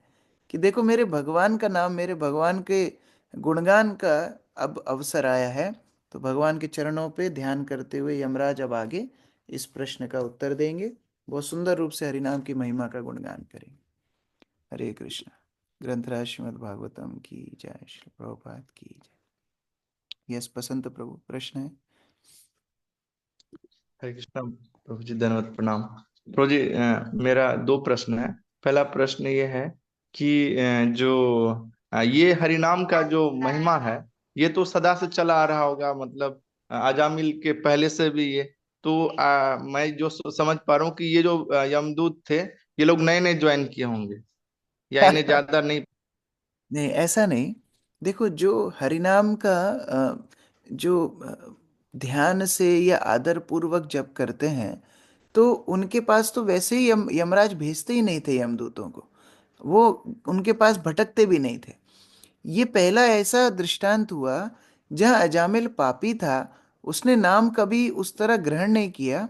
कि देखो मेरे भगवान का नाम, मेरे भगवान के गुणगान का अब अवसर आया है। तो भगवान के चरणों पे ध्यान करते हुए यमराज अब आगे इस प्रश्न का उत्तर देंगे, बहुत सुंदर रूप से हरिनाम की महिमा का गुणगान करेंगे। हरे कृष्ण। ग्रंथराज श्रीमद् भागवतम की जय, श्री प्रभुपाद की जय। यस बसंत प्रभु, प्रश्न है। हरे कृष्णा प्रभु जी, धन्यवाद, प्रणाम प्रभु जी। मेरा दो प्रश्न है। पहला प्रश्न ये है कि ये हरिनाम का जो महिमा है, ये तो सदा से चला आ रहा होगा, मतलब अजामिल के पहले से भी ये तो मैं जो समझ पा रहा हूँ कि ये जो यमदूत थे, ये लोग नए नए ज्वाइन किए होंगे या इन्हें ज्यादा नहीं। नहीं, ऐसा नहीं। देखो जो हरिनाम का जो ध्यान से या आदर पूर्वक जप करते हैं, तो उनके पास तो वैसे ही यमराज भेजते ही नहीं थे यमदूतों को, वो उनके पास भटकते भी नहीं थे। ये पहला ऐसा दृष्टांत हुआ जहाँ अजामिल पापी था, उसने नाम कभी उस तरह ग्रहण नहीं किया,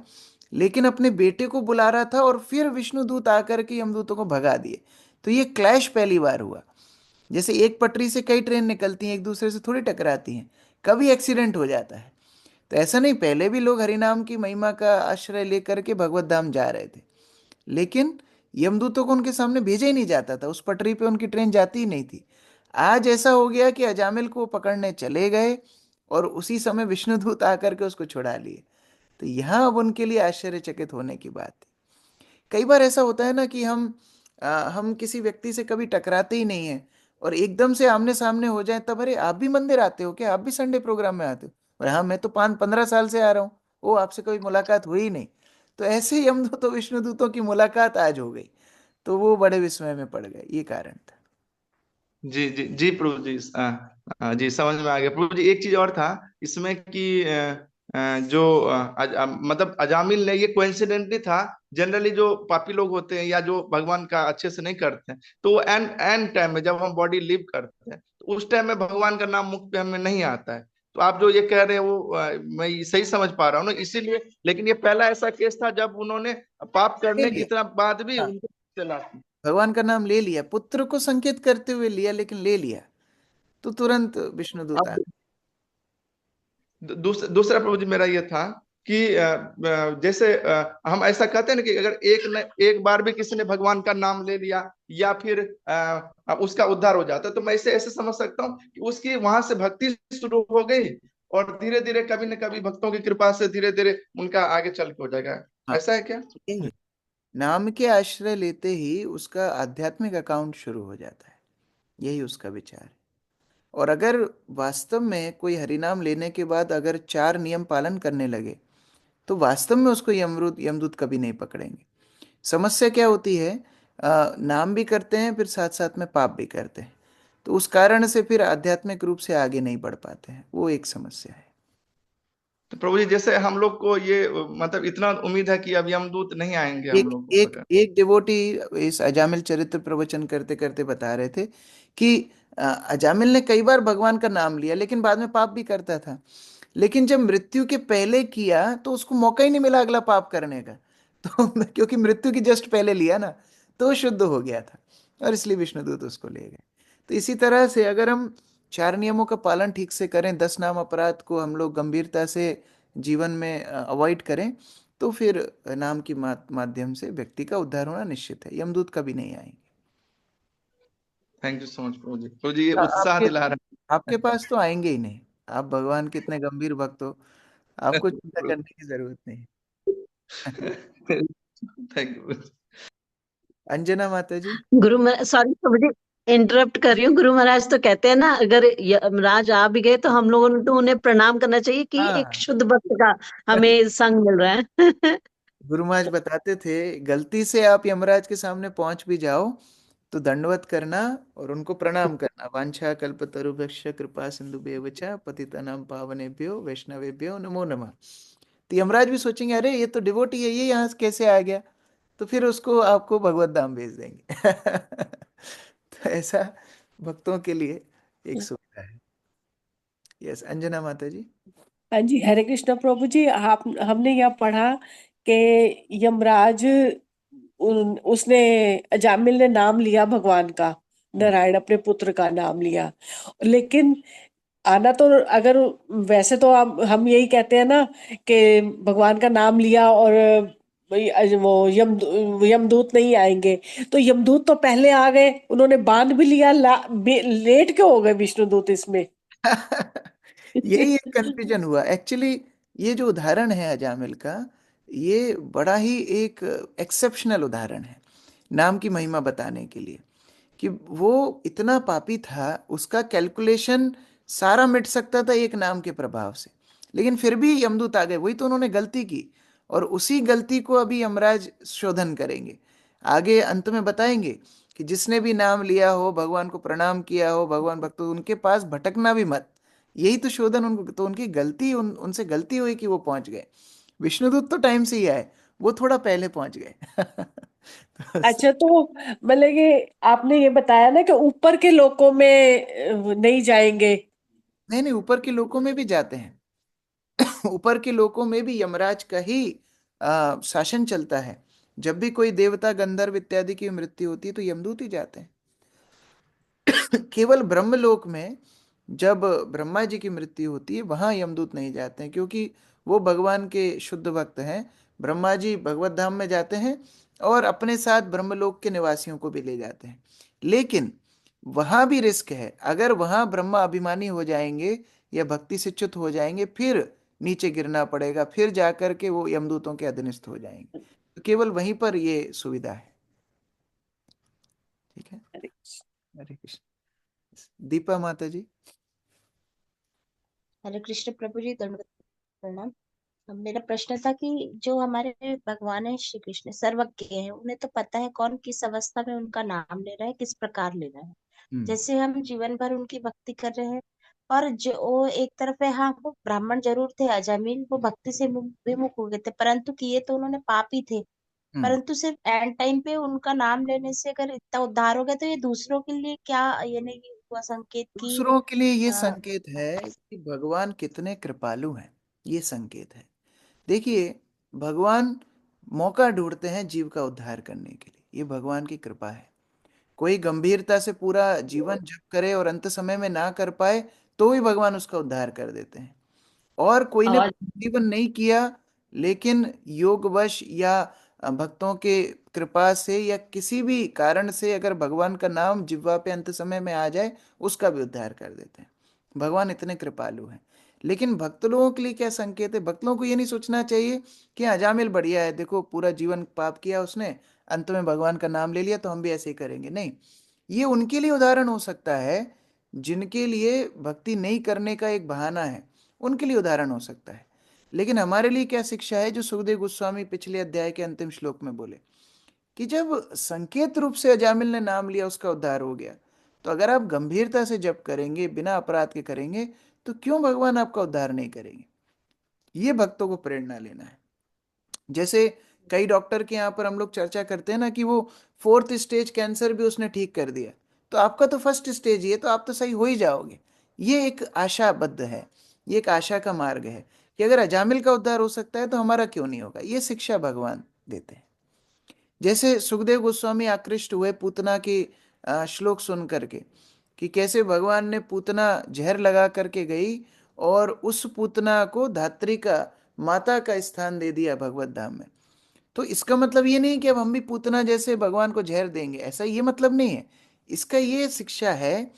लेकिन अपने बेटे को बुला रहा था और फिर विष्णुदूत आकर के यमदूतों को भगा दिए। तो ये क्लैश पहली बार हुआ। जैसे एक पटरी से कई ट्रेन निकलती हैं, एक दूसरे से थोड़ी टकराती हैं, कभी एक्सीडेंट हो जाता है। तो ऐसा नहीं, पहले भी लोग हरिनाम की महिमा का आश्रय लेकर के भगवत धाम जा रहे थे, लेकिन यमदूतों को उनके सामने भेजा ही नहीं जाता था, उस पटरी पे उनकी ट्रेन जाती ही नहीं थी। आज ऐसा हो गया कि अजामिल को पकड़ने चले गए और उसी समय विष्णुदूत आकर के उसको छुड़ा लिए। तो यहाँ अब उनके लिए आश्चर्यचकित होने की बात है। कई बार ऐसा होता है ना कि हम किसी व्यक्ति से कभी टकराते ही नहीं है और एकदम से आमने सामने हो जाए, तब अरे आप भी मंदिर आते हो क्या, आप भी संडे प्रोग्राम में आते हो, और हाँ मैं तो 5-15 साल से आ रहा हूँ, वो आपसे कभी मुलाकात हुई ही नहीं। तो ऐसे ही यमदूतों विष्णुदूतों की मुलाकात आज हो गई, तो वो बड़े विस्मय में पड़ गए, ये कारण था। जी जी जी प्रभु जी, जी समझ में आ गया प्रभु जी। एक चीज और था इसमें कि जो मतलब अजामिल ने, ये कोइंसिडेंटली था। जनरली जो पापी लोग होते हैं या जो भगवान का अच्छे से नहीं करते हैं, तो वो एंड एंड टाइम में जब हम बॉडी लीव करते हैं, तो उस टाइम में भगवान का नाम मुख पे हमें नहीं आता है। तो आप जो ये कह रहे हैं वो मैं सही समझ पा रहा हूँ ना, इसीलिए। लेकिन ये पहला ऐसा केस था जब उन्होंने पाप ले करने के लिया, इतना बाद भी हाँ, उनको चला। भगवान का नाम ले लिया, पुत्र को संकेत करते हुए लिया, लेकिन ले लिया तो तुरंत विष्णुदूत आ अब दूसरा प्रभु जी मेरा ये था कि जैसे हम ऐसा कहते हैं ना कि अगर एक बार भी किसी ने भगवान का नाम ले लिया या फिर उसका उद्धार हो जाता है, तो मैं इसे ऐसे समझ सकता हूँ कि उसकी वहां से भक्ति शुरू हो गई और धीरे धीरे कभी न कभी भक्तों की कृपा से धीरे धीरे उनका आगे चल के हो जाएगा। हाँ, ऐसा है क्या? यही है। नाम के आश्रय लेते ही उसका आध्यात्मिक अकाउंट शुरू हो जाता है, यही उसका विचार है। और अगर वास्तव में कोई हरिनाम लेने के बाद अगर 4 नियम पालन करने लगे, तो वास्तव में उसको यमदूत कभी नहीं पकड़ेंगे। समस्या क्या होती है, नाम भी करते हैं फिर साथ साथ में पाप भी करते हैं, तो उस कारण से फिर आध्यात्मिक रूप से आगे नहीं बढ़ पाते हैं, वो एक समस्या है। तो प्रभु जी जैसे हम लोग को ये मतलब इतना उम्मीद है कि अब यमदूत नहीं आएंगे हम एक लोग को एक पकड़। एक डिवोटी इस अजामिल चरित्र प्रवचन करते करते बता रहे थे कि अजामिल ने कई बार भगवान का नाम लिया, लेकिन बाद में पाप भी करता था। लेकिन जब मृत्यु के पहले किया तो उसको मौका ही नहीं मिला अगला पाप करने का। तो क्योंकि मृत्यु की जस्ट पहले लिया ना, तो वो शुद्ध हो गया था, और इसलिए विष्णुदूत उसको ले गए। तो इसी तरह से अगर हम 4 नियमों का पालन ठीक से करें, 10 नाम अपराध को हम लोग गंभीरता से जीवन में अवॉइड करें, तो फिर नाम की माध्यम से व्यक्ति का उद्धार होना निश्चित है, यमदूत कभी नहीं आएंगे। थैंक यू सो मच प्रभु जी। प्रभु जी ये उत्साह आपके दिला रहा आपके पास तो आएंगे ही नहीं, आप भगवान के इतने गंभीर भक्त हो, आपको चिंता है। करने की जरूरत नहीं। Thank you. अंजना माता जी। गुरु सॉरी मुझे इंटरप्ट कर रही हूँ। गुरु महाराज तो कहते हैं ना, अगर यमराज आ भी गए तो हम लोगों ने तो उन्हें प्रणाम करना चाहिए कि एक हाँ, शुद्ध भक्त का हमें संग मिल रहा है। गुरु महाराज बताते थे, गलती से आप यमराज के सामने पहुंच भी जाओ तो दंडवत करना और उनको प्रणाम करना। वांछा कल्पतरुभ्यश्च कृपा सिंधुभ्येव च पतितानां पावनेभ्यो वैष्णवेभ्यो नमो नमः। तो यमराज भी सोचेंगे अरे ये तो डिवोटी है, ये यहाँ से कैसे आ गया, तो फिर उसको आपको भगवत धाम भेज देंगे। तो ऐसा भक्तों के लिए एक सुविधा है। यस, अंजना माता जी। हाँ जी, हरे कृष्ण प्रभु जी। आप हमने यह पढ़ा कि यमराज उसने अजामिल ने नाम लिया भगवान का, नारायण अपने पुत्र का नाम लिया, लेकिन आना तो अगर वैसे तो हम यही कहते हैं ना कि भगवान का नाम लिया और वो यमदूत नहीं आएंगे, तो यमदूत तो पहले आ गए, उन्होंने बांध भी लिया, लेट क्यों हो गए विष्णुदूत इसमें? यही एक कंफ्यूजन हुआ एक्चुअली। ये जो उदाहरण है अजामिल का, ये बड़ा ही एक एक्सेप्शनल उदाहरण है नाम की महिमा बताने के लिए, कि वो इतना पापी था, उसका कैलकुलेशन सारा मिट सकता था एक नाम के प्रभाव से, लेकिन फिर भी यमदूत आ गए। वही तो उन्होंने गलती की, और उसी गलती को अभी यमराज शोधन करेंगे। आगे अंत में बताएंगे कि जिसने भी नाम लिया हो, भगवान को प्रणाम किया हो, भगवान भक्त हो, उनके पास भटकना भी मत। यही तो शोधन उनको, तो उनकी गलती उनसे गलती हुई कि वो पहुंच गए। विष्णुदूत तो टाइम से ही आए, वो थोड़ा पहले पहुंच गए। अच्छा, तो मतलब कि आपने ये बताया ना कि ऊपर के लोकों में नहीं जाएंगे। नहीं नहीं, ऊपर के लोकों में भी जाते हैं। ऊपर के लोकों में भी यमराज का ही शासन चलता है। जब भी कोई देवता गंधर्व इत्यादि की मृत्यु होती है तो यमदूत ही जाते हैं। केवल ब्रह्मलोक में जब ब्रह्मा जी की मृत्यु होती है वहां यमदूत नहीं जाते हैं, क्योंकि वो भगवान के शुद्ध भक्त हैं। ब्रह्मा जी भगवत धाम में जाते हैं और अपने साथ ब्रह्मलोक के निवासियों को भी ले जाते हैं। लेकिन वहां भी रिस्क है, अगर वहां ब्रह्मा अभिमानी हो जाएंगे या भक्ति से च्युत हो जाएंगे फिर नीचे गिरना पड़ेगा, फिर जाकर के वो यमदूतों के अधीनस्थ हो जाएंगे। तो केवल वहीं पर ये सुविधा है। ठीक है, हरे कृष्ण। दीपा माता जी। हरे कृष्ण प्रभु जी, दंडवत प्रणाम। मेरा प्रश्न था कि जो हमारे भगवान है श्री कृष्ण सर्वज्ञ हैं, उन्हें तो पता है कौन किस अवस्था में उनका नाम ले रहा है, किस प्रकार ले रहा है। जैसे हम जीवन भर उनकी भक्ति कर रहे हैं, और जो वो एक तरफ है, हाँ वो ब्राह्मण जरूर थे, अजामिल वो भक्ति से विमुख हो गए थे, परंतु किए तो उन्होंने पाप ही थे। परंतु सिर्फ एंड टाइम पे उनका नाम लेने से अगर इतना उद्धार हो गया, तो ये दूसरों के लिए क्या यानी हुआ संकेत की दूसरों के लिए ये संकेत है कि भगवान कितने कृपालु हैं, ये संकेत है। देखिए, भगवान मौका ढूंढते हैं जीव का उद्धार करने के लिए, ये भगवान की कृपा है। कोई गंभीरता से पूरा जीवन जप करे और अंत समय में ना कर पाए तो भी भगवान उसका उद्धार कर देते हैं। और कोई ने जीवन नहीं किया लेकिन योगवश या भक्तों के कृपा से या किसी भी कारण से अगर भगवान का नाम जिह्वा पे अंत समय में आ जाए उसका भी उद्धार कर देते हैं। भगवान इतने कृपालु हैं। लेकिन भक्त लोगों के लिए क्या संकेत है? भक्त लोगों को ये नहीं सोचना चाहिए कि अजामिल बढ़िया है, देखो पूरा जीवन पाप किया उसने, अंत में भगवान का नाम ले लिया तो हम भी ऐसे ही करेंगे। नहीं, ये उनके लिए उदाहरण हो सकता है जिनके लिए भक्ति नहीं करने का एक बहाना है, उनके लिए उदाहरण हो सकता है। लेकिन हमारे लिए क्या शिक्षा है जो सुखदेव गोस्वामी पिछले अध्याय के अंतिम श्लोक में बोले कि जब संकेत रूप से अजामिल ने नाम लिया उसका उद्धार हो गया, तो अगर आप गंभीरता से जप करेंगे, बिना अपराध के करेंगे, तो क्यों भगवान आपका उद्धार नहीं करेंगे? ये भक्तों को प्रेरणा लेना है। जैसे कई डॉक्टर के यहाँ पर हम लोग चर्चा करते हैं ना कि वो 4th स्टेज कैंसर भी उसने ठीक कर दिया, तो आपका तो 1st स्टेज ही है, तो आप तो सही हो ही जाओगे। ये एक आशाबद्ध है, ये एक आशा का मार्ग है कि अगर अजामिल का उद्धार हो सकता है तो हमारा क्यों नहीं होगा। ये शिक्षा भगवान देते हैं। जैसे सुखदेव गोस्वामी आकृष्ट हुए पूतना के श्लोक सुन करके कि कैसे भगवान ने पूतना जहर लगा करके गई और उस पूतना को धात्री का, माता का स्थान दे दिया भगवत धाम में। तो इसका मतलब ये नहीं कि अब हम भी पूतना जैसे भगवान को जहर देंगे, ऐसा ये मतलब नहीं है। इसका ये शिक्षा है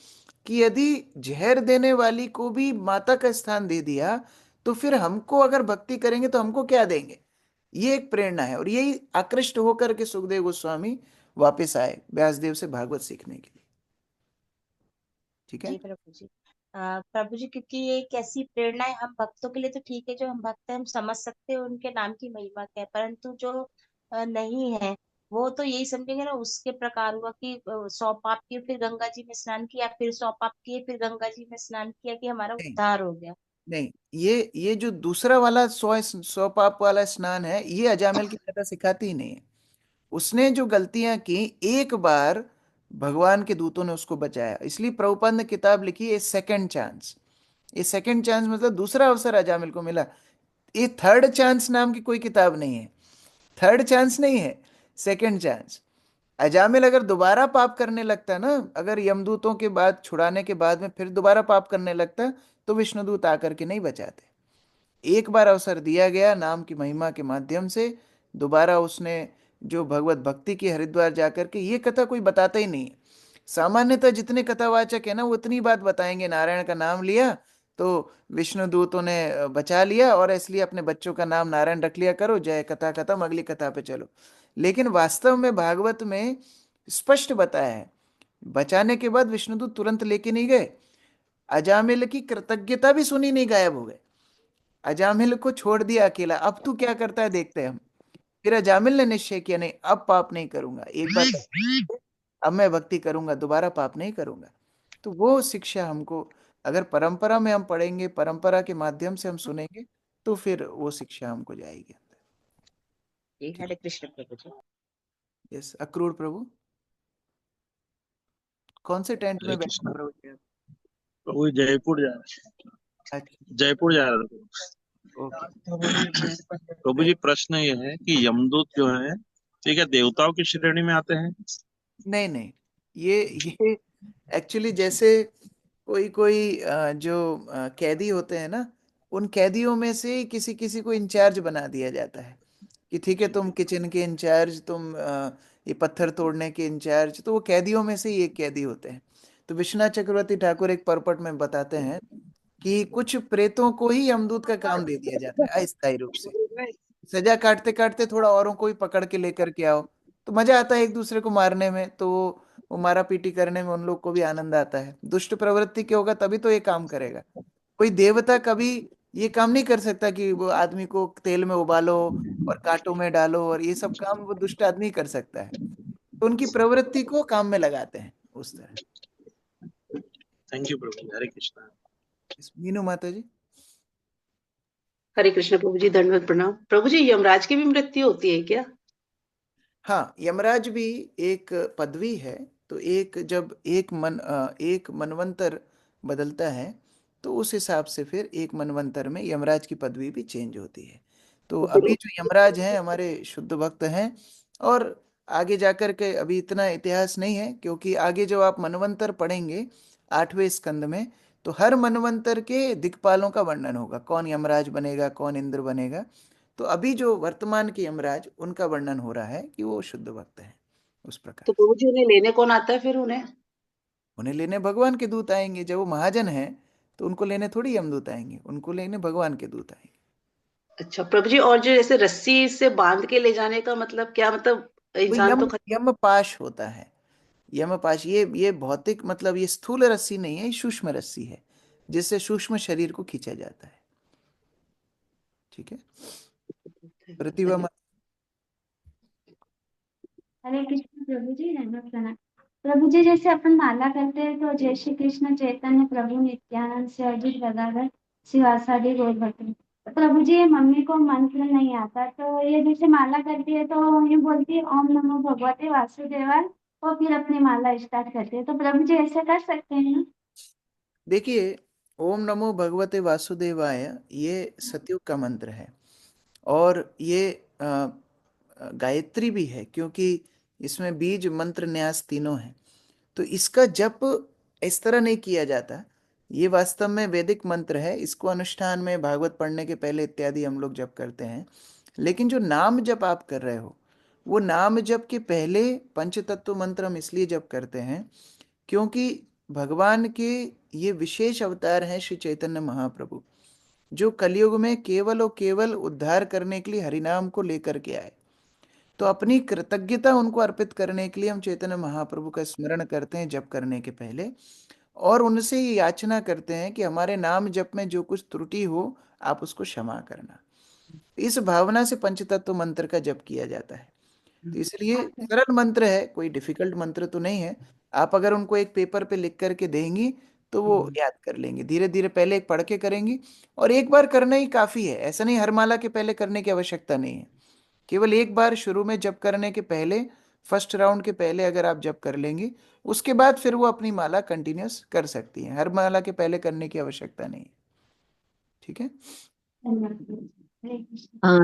कि यदि जहर देने वाली को भी माता का स्थान दे दिया तो फिर हमको अगर भक्ति करेंगे तो हमको क्या देंगे। ये एक प्रेरणा है, और यही आकृष्ट होकर के सुखदेव गोस्वामी वापस आए व्यासदेव से भागवत सीखने के लिए। ठीक है जी प्रभु जी। प्रभु जी, क्योंकि ये एक ऐसी प्रेरणा है हम भक्तों के लिए, तो ठीक है जो हम भक्त हैं हम समझ सकते हैं उनके नाम की महिमा क्या है, परंतु जो नहीं है वो तो यही समझेंगे ना, उसके प्रकार हुआ कि 100 पाप किए फिर गंगा जी में स्नान किया, फिर 100 पाप किए फिर गंगा जी में स्नान किया कि हमारा नहीं उद्धार हो गया। नहीं, ये जो दूसरा वाला 100 पाप वाला स्नान है, ये अजामिल की कथा सिखाती ही नहीं है। उसने जो गलतियां की, एक बार भगवान के दूतों ने उसको बचाया, इसलिए प्रभुपाद ने किताब लिखी है सेकंड चांस। ये सेकंड चांस मतलब दूसरा अवसर अजामिल को मिला। ये थर्ड चांस नाम की कोई किताब नहीं है, थर्ड चांस नहीं है, सेकंड चांस। अजामिल अगर दोबारा पाप करने लगता ना, अगर यमदूतों के बाद छुड़ाने के बाद में फिर दोबारा पाप करने लगता, तो विष्णुदूत आकर के नहीं बचाते। एक बार अवसर दिया गया नाम की महिमा के माध्यम से, दोबारा उसने जो भगवत भक्ति की हरिद्वार जाकर के, ये कथा कोई बताता ही नहीं है। सामान्यतः जितने कथावाचक है ना वो इतनी बात बताएंगे, नारायण का नाम लिया तो विष्णु दूतों ने बचा लिया और इसलिए अपने बच्चों का नाम नारायण रख लिया करो, जय, कथा खत्म, अगली कथा पे चलो। लेकिन वास्तव में भागवत में स्पष्ट बताया है, बचाने के बाद विष्णुदूत तुरंत लेके नहीं गए, अजामिल की कृतज्ञता भी सुनी नहीं, गायब हो गए। अजामिल को छोड़ दिया अकेला, अब तू क्या करता है देखते हैं हम। फिर अजामिल ने निश्चय किया, नहीं अब पाप नहीं करूंगा, एक बार अब मैं भक्ति करूंगा, दोबारा पाप नहीं करूंगा। तो वो शिक्षा हमको, अगर परंपरा में हम पढ़ेंगे, परंपरा के माध्यम से हम सुनेंगे, तो फिर वो शिक्षा हमको जाएगी। जी हरे कृष्ण प्रभु जी। यस, अक्रूर प्रभु कौन से टेंट में हरे बैठे कृष्ण प्रभु जी आप? प्रभु, जयपुर जा रहे अच्छा, जयपुर जा रहे थे। प्रभु जी प्रश्न ये है कि यमदूत जो है ठीक है देवताओं की श्रेणी में आते हैं? नहीं नहीं, ये एक्चुअली जैसे कोई कोई जो कैदी होते हैं ना, उन कैदियों में से ही किसी किसी को इंचार्ज बना दिया जाता है कि ठीक है तुम किचन के इंचार्ज, तुम ये पत्थर तोड़ने के इंचार्ज। तो वो कैदियों में से ही एक कैदी होते हैं। तो विश्वनाथ चक्रवर्ती ठाकुर एक परपट में बताते हैं कि कुछ प्रेतों को ही यमदूत का काम दे दिया जाता है अस्थायी रूप से। सजा काटते काटते थोड़ा औरों को ही पकड़ के लेकर के आओ, तो मजा आता है एक दूसरे को मारने में। तो वो मारा पीटी करने में उन लोग को भी आनंद आता है। दुष्ट प्रवृत्ति के होगा तभी तो ये काम करेगा। कोई देवता कभी ये काम नहीं कर सकता कि वो आदमी को तेल में उबालो और कांटों में डालो, और ये सब काम वो दुष्ट आदमी कर सकता है। तो उनकी प्रवृत्ति को काम में लगाते हैं उस तरह। थैंक यू प्रभु जी, हरे कृष्णा। मीनू माता जी। हरे कृष्ण प्रभु जी, दंडवत प्रणाम। प्रभु जी, यमराज की भी मृत्यु होती है क्या? हाँ, यमराज भी एक पदवी है। तो एक जब एक मनवंतर बदलता है, तो उस हिसाब से फिर एक मनवंतर में यमराज की पदवी भी चेंज होती है। तो अभी जो यमराज हैं हमारे शुद्ध भक्त हैं। और आगे जाकर के अभी इतना इतिहास नहीं है, क्योंकि आगे जब आप मनवंतर पढ़ेंगे 8वें स्कंद में, तो हर मनवंतर के दिक्पालों का वर्णन होगा, कौन यमराज बनेगा, कौन इंद्र बनेगा। तो अभी जो वर्तमान के यमराज, उनका वर्णन हो रहा है कि वो शुद्ध भक्त हैं उस प्रकार। तो प्रभु जी, उन्हें लेने कौन आता है फिर उन्हें? उन्हें लेने भगवान के दूत आएंगे। जब वो महाजन हैं तो उनको लेने थोड़ी यमदूत आएंगे, उनको लेने भगवान के दूत आएंगे। अच्छा प्रभु जी, और जो जैसे रस्सी से बांध के ले जाने का मतलब क्या, मतलब वो इंसान तो यम पाश होता है। यम पाश ये भौतिक, मतलब ये स्थूल रस्सी नहीं है, ये सूक्ष्म रस्सी है जिससे सूक्ष्म शरीर को खींचा जाता है। ठीक है, प्रतिभा हरे कृष्ण प्रभु जी, दंडवत प्रणाम। प्रभु जी, जैसे अपन माला करते हैं तो जय श्री कृष्ण चैतन्य प्रभु नित्यानंद से अजित गदाधर शिवासादि गौर भक्त। प्रभु जी, ये मम्मी को मंत्र नहीं आता, तो ये जैसे माला करती है तो ये बोलती है ओम नमो भगवते वासुदेवाय, और फिर अपनी माला स्टार्ट करती है। तो प्रभु जी ऐसा कर सकते हैं ना? देखिए, ओम नमो भगवते वासुदेवाय ये सतयुग का मंत्र है। और ये गायत्री भी है, क्योंकि इसमें बीज मंत्र न्यास तीनों हैं। तो इसका जप इस तरह नहीं किया जाता। ये वास्तव में वैदिक मंत्र है। इसको अनुष्ठान में भागवत पढ़ने के पहले इत्यादि हम लोग जप करते हैं। लेकिन जो नाम जप आप कर रहे हो, वो नाम जप के पहले पंचतत्व मंत्र हम इसलिए जप करते हैं क्योंकि भगवान के ये विशेष अवतार हैं श्री चैतन्य महाप्रभु, जो कलयुग में केवल और केवल उद्धार करने के लिए हरिनाम को लेकर के आए। तो अपनी कृतज्ञता उनको अर्पित करने के लिए हम चैतन्य महाप्रभु का स्मरण करते हैं जप करने के पहले, और उनसे ये याचना करते हैं कि हमारे नाम जप में जो कुछ त्रुटि हो आप उसको क्षमा करना। इस भावना से पंचतत्व मंत्र का जप किया जाता है। तो इसलिए सरल मंत्र है, कोई डिफिकल्ट मंत्र तो नहीं है। आप अगर उनको एक पेपर पे लिख करके देंगी तो वो याद कर लेंगे। धीरे धीरे पहले एक पढ़ के करेंगी, और एक बार करना ही काफी है। ऐसा नहीं हर माला के पहले करने की आवश्यकता नहीं है। केवल एक बार शुरू में जप करने के पहले, फर्स्ट राउंड के पहले अगर आप जप कर लेंगे, उसके बाद फिर वो अपनी माला कंटिन्यूस कर सकती है। हर माला के पहले करने की आवश्यकता नहीं है। ठीक है।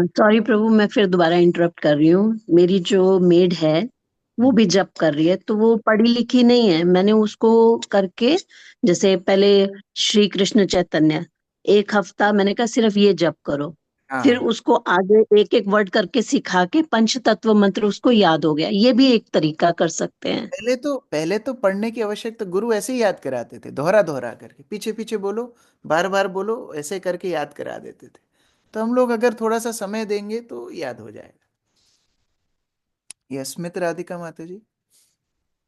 सॉरी प्रभु, मैं फिर दोबारा इंटरप्ट कर रही हूँ। मेरी जो मेड है वो भी जप कर रही है, तो वो पढ़ी लिखी नहीं है। मैंने उसको करके, जैसे पहले श्री कृष्ण चैतन्य, एक हफ्ता मैंने कहा सिर्फ ये जप करो। फिर हाँ, उसको आगे एक एक वर्ड करके सिखा के पंच तत्व मंत्र उसको याद हो गया। ये भी एक तरीका कर सकते हैं। पहले तो पढ़ने की आवश्यकता, गुरु ऐसे ही याद कराते थे, दोहरा दोहरा करके पीछे पीछे बोलो, बार बार बोलो, ऐसे करके याद करा देते थे। तो हम लोग अगर थोड़ा सा समय देंगे तो याद हो जाएगा। ये स्मित राधिका माता जी।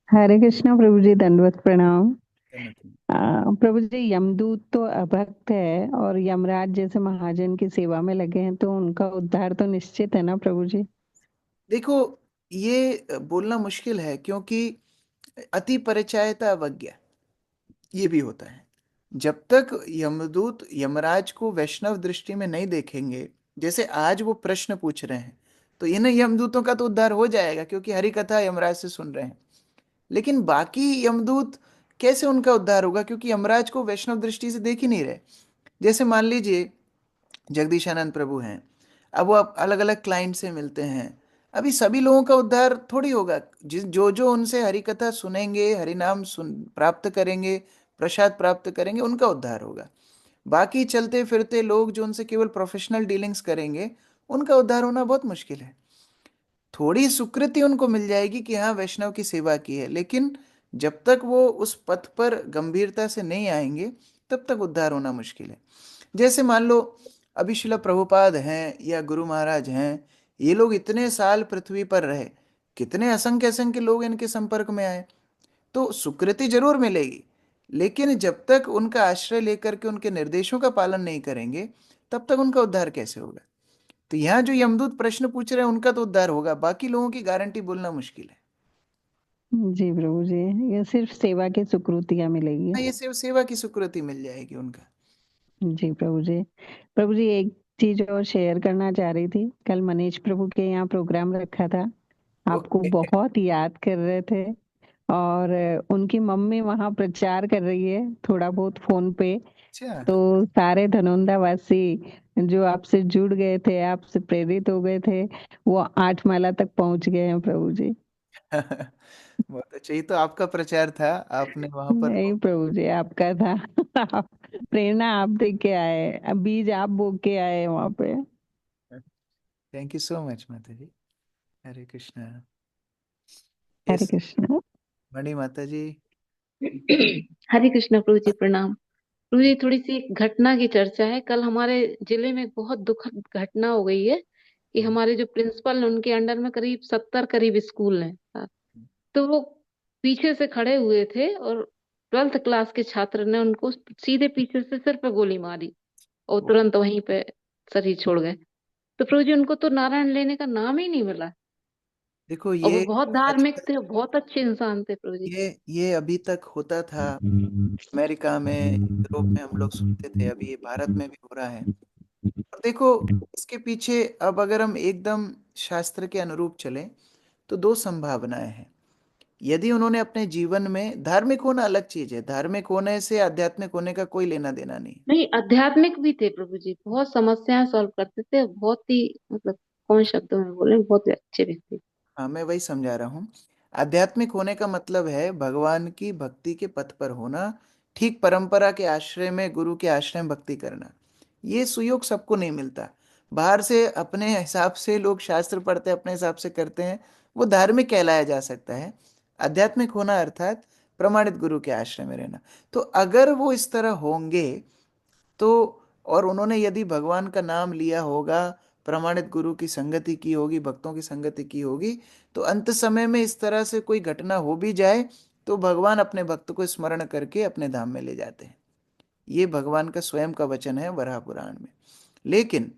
हरे कृष्णा प्रभु जी, दंडवत प्रणाम। धन्यवाद। प्रभु जी, यमदूत तो अभक्त है और यमराज जैसे महाजन की सेवा में लगे हैं, तो उनका उद्धार तो निश्चित है ना प्रभु जी? देखो, ये बोलना मुश्किल है, क्योंकि अति परिचयता अवज्ञा ये भी होता है। जब तक यमदूत यमराज को वैष्णव दृष्टि में नहीं देखेंगे, जैसे आज वो प्रश्न पूछ रहे हैं, तो इन यमदूतों का तो उद्धार हो जाएगा क्योंकि हरि कथा यमराज से सुन रहे हैं। लेकिन बाकी यमदूत कैसे उनका उद्धार होगा, क्योंकि यमराज को वैष्णव दृष्टि से देख ही नहीं रहे। जैसे मान लीजिए जगदीशानंद प्रभु हैं, अब वो अलग अलग क्लाइंट से मिलते हैं। अभी सभी लोगों का उद्धार थोड़ी होगा। जो जो उनसे हरि कथा सुनेंगे, हरि नाम सुन प्राप्त करेंगे, प्रसाद प्राप्त करेंगे, उनका उद्धार होगा। बाकी चलते फिरते लोग जो उनसे केवल प्रोफेशनल डीलिंग्स करेंगे, उनका उद्धार होना बहुत मुश्किल है। थोड़ी सुकृति उनको मिल जाएगी कि हाँ वैष्णव की सेवा की है, लेकिन जब तक वो उस पथ पर गंभीरता से नहीं आएंगे तब तक उद्धार होना मुश्किल है। जैसे मान लो अभी शिला प्रभुपाद हैं या गुरु महाराज हैं, ये लोग इतने साल पृथ्वी पर रहे, कितने असंख्य असंख्य लोग इनके संपर्क में आए, तो सुकृति जरूर मिलेगी। लेकिन जब तक उनका आश्रय लेकर के उनके निर्देशों का पालन नहीं करेंगे, तब तक उनका उद्धार कैसे होगा। तो यहाँ जो यमदूत प्रश्न पूछ रहे हैं उनका तो उद्धार होगा, बाकी लोगों की गारंटी बोलना मुश्किल है। जी प्रभु जी, ये सिर्फ सेवा की सुकृतियाँ मिलेगी। हाँ, ये सिर्फ सेवा की सुकृति मिल जाएगी उनका। जी प्रभु जी। प्रभु जी, एक चीज और शेयर करना चाह रही थी। कल मनीष प्रभु के यहाँ प्रोग्राम रखा था, आपको ओके। बहुत याद कर रहे थे, और उनकी मम्मी वहाँ प्रचार कर रही है थोड़ा बहुत फोन पे। अच्छा। तो सारे धनौंदा वासी जो आपसे जुड़ गए थे, आपसे प्रेरित हो गए थे, वो 8 माला तक पहुंच गए हैं प्रभु जी। बहुत अच्छा, ये तो आपका प्रचार था, आपने वहां पर। नहीं प्रभु जी, आपका था। प्रेरणा आप दे के आए, बीज आप बो के आए वहां पे। थैंक यू सो मच माता जी। हरे कृष्णा। हरे यस, कृष्ण। मणि माता जी। हरे कृष्ण प्रभु जी, प्रणाम। प्रभु जी, थोड़ी सी एक घटना की चर्चा है। कल हमारे जिले में एक बहुत दुखद घटना हो गई है कि हमारे जो प्रिंसिपल हैं उनके अंडर में करीब 70 करीब स्कूल हैं। तो वो पीछे से खड़े हुए थे और 12th क्लास के छात्र ने उनको सीधे पीछे से सिर पे गोली मारी और तुरंत वहीं पे शरीर छोड़ गए। तो प्रभु जी, उनको तो नारायण लेने का नाम ही नहीं मिला। देखो और वो ये बहुत धार्मिक थे, बहुत अच्छे इंसान थे प्रभु जी। ये अभी तक होता था अमेरिका में, यूरोप में, हम लोग सुनते थे, अभी ये भारत में भी हो रहा है। और देखो इसके पीछे अब अगर हम एकदम शास्त्र के अनुरूप चलें तो दो संभावनाएं हैं। यदि उन्होंने अपने जीवन में, धार्मिक होना अलग चीज है, धार्मिक होने से आध्यात्मिक होने का कोई लेना देना नहीं। नहीं, आध्यात्मिक भी थे प्रभु जी, बहुत समस्याएं सॉल्व करते थे, बहुत ही मतलब कौन शब्दों में बोले, बहुत ही अच्छे व्यक्ति। हाँ, मैं वही समझा रहा हूँ। आध्यात्मिक होने का मतलब है भगवान की भक्ति के पथ पर होना, ठीक परंपरा के आश्रय में, गुरु के आश्रय में भक्ति करना। ये सुयोग सबको नहीं मिलता। बाहर से अपने हिसाब से लोग शास्त्र पढ़ते हैं, अपने हिसाब से करते हैं, वो धार्मिक कहलाया जा सकता है। आध्यात्मिक होना अर्थात प्रमाणित गुरु के आश्रय में रहना। तो अगर वो इस तरह होंगे तो, और उन्होंने यदि भगवान का नाम लिया होगा, प्रमाणित गुरु की संगति की होगी, भक्तों की संगति की होगी, तो अंत समय में इस तरह से कोई घटना हो भी जाए तो भगवान अपने भक्त को स्मरण करके अपने धाम में ले जाते हैं। ये भगवान का स्वयं का वचन है वराह पुराण में। लेकिन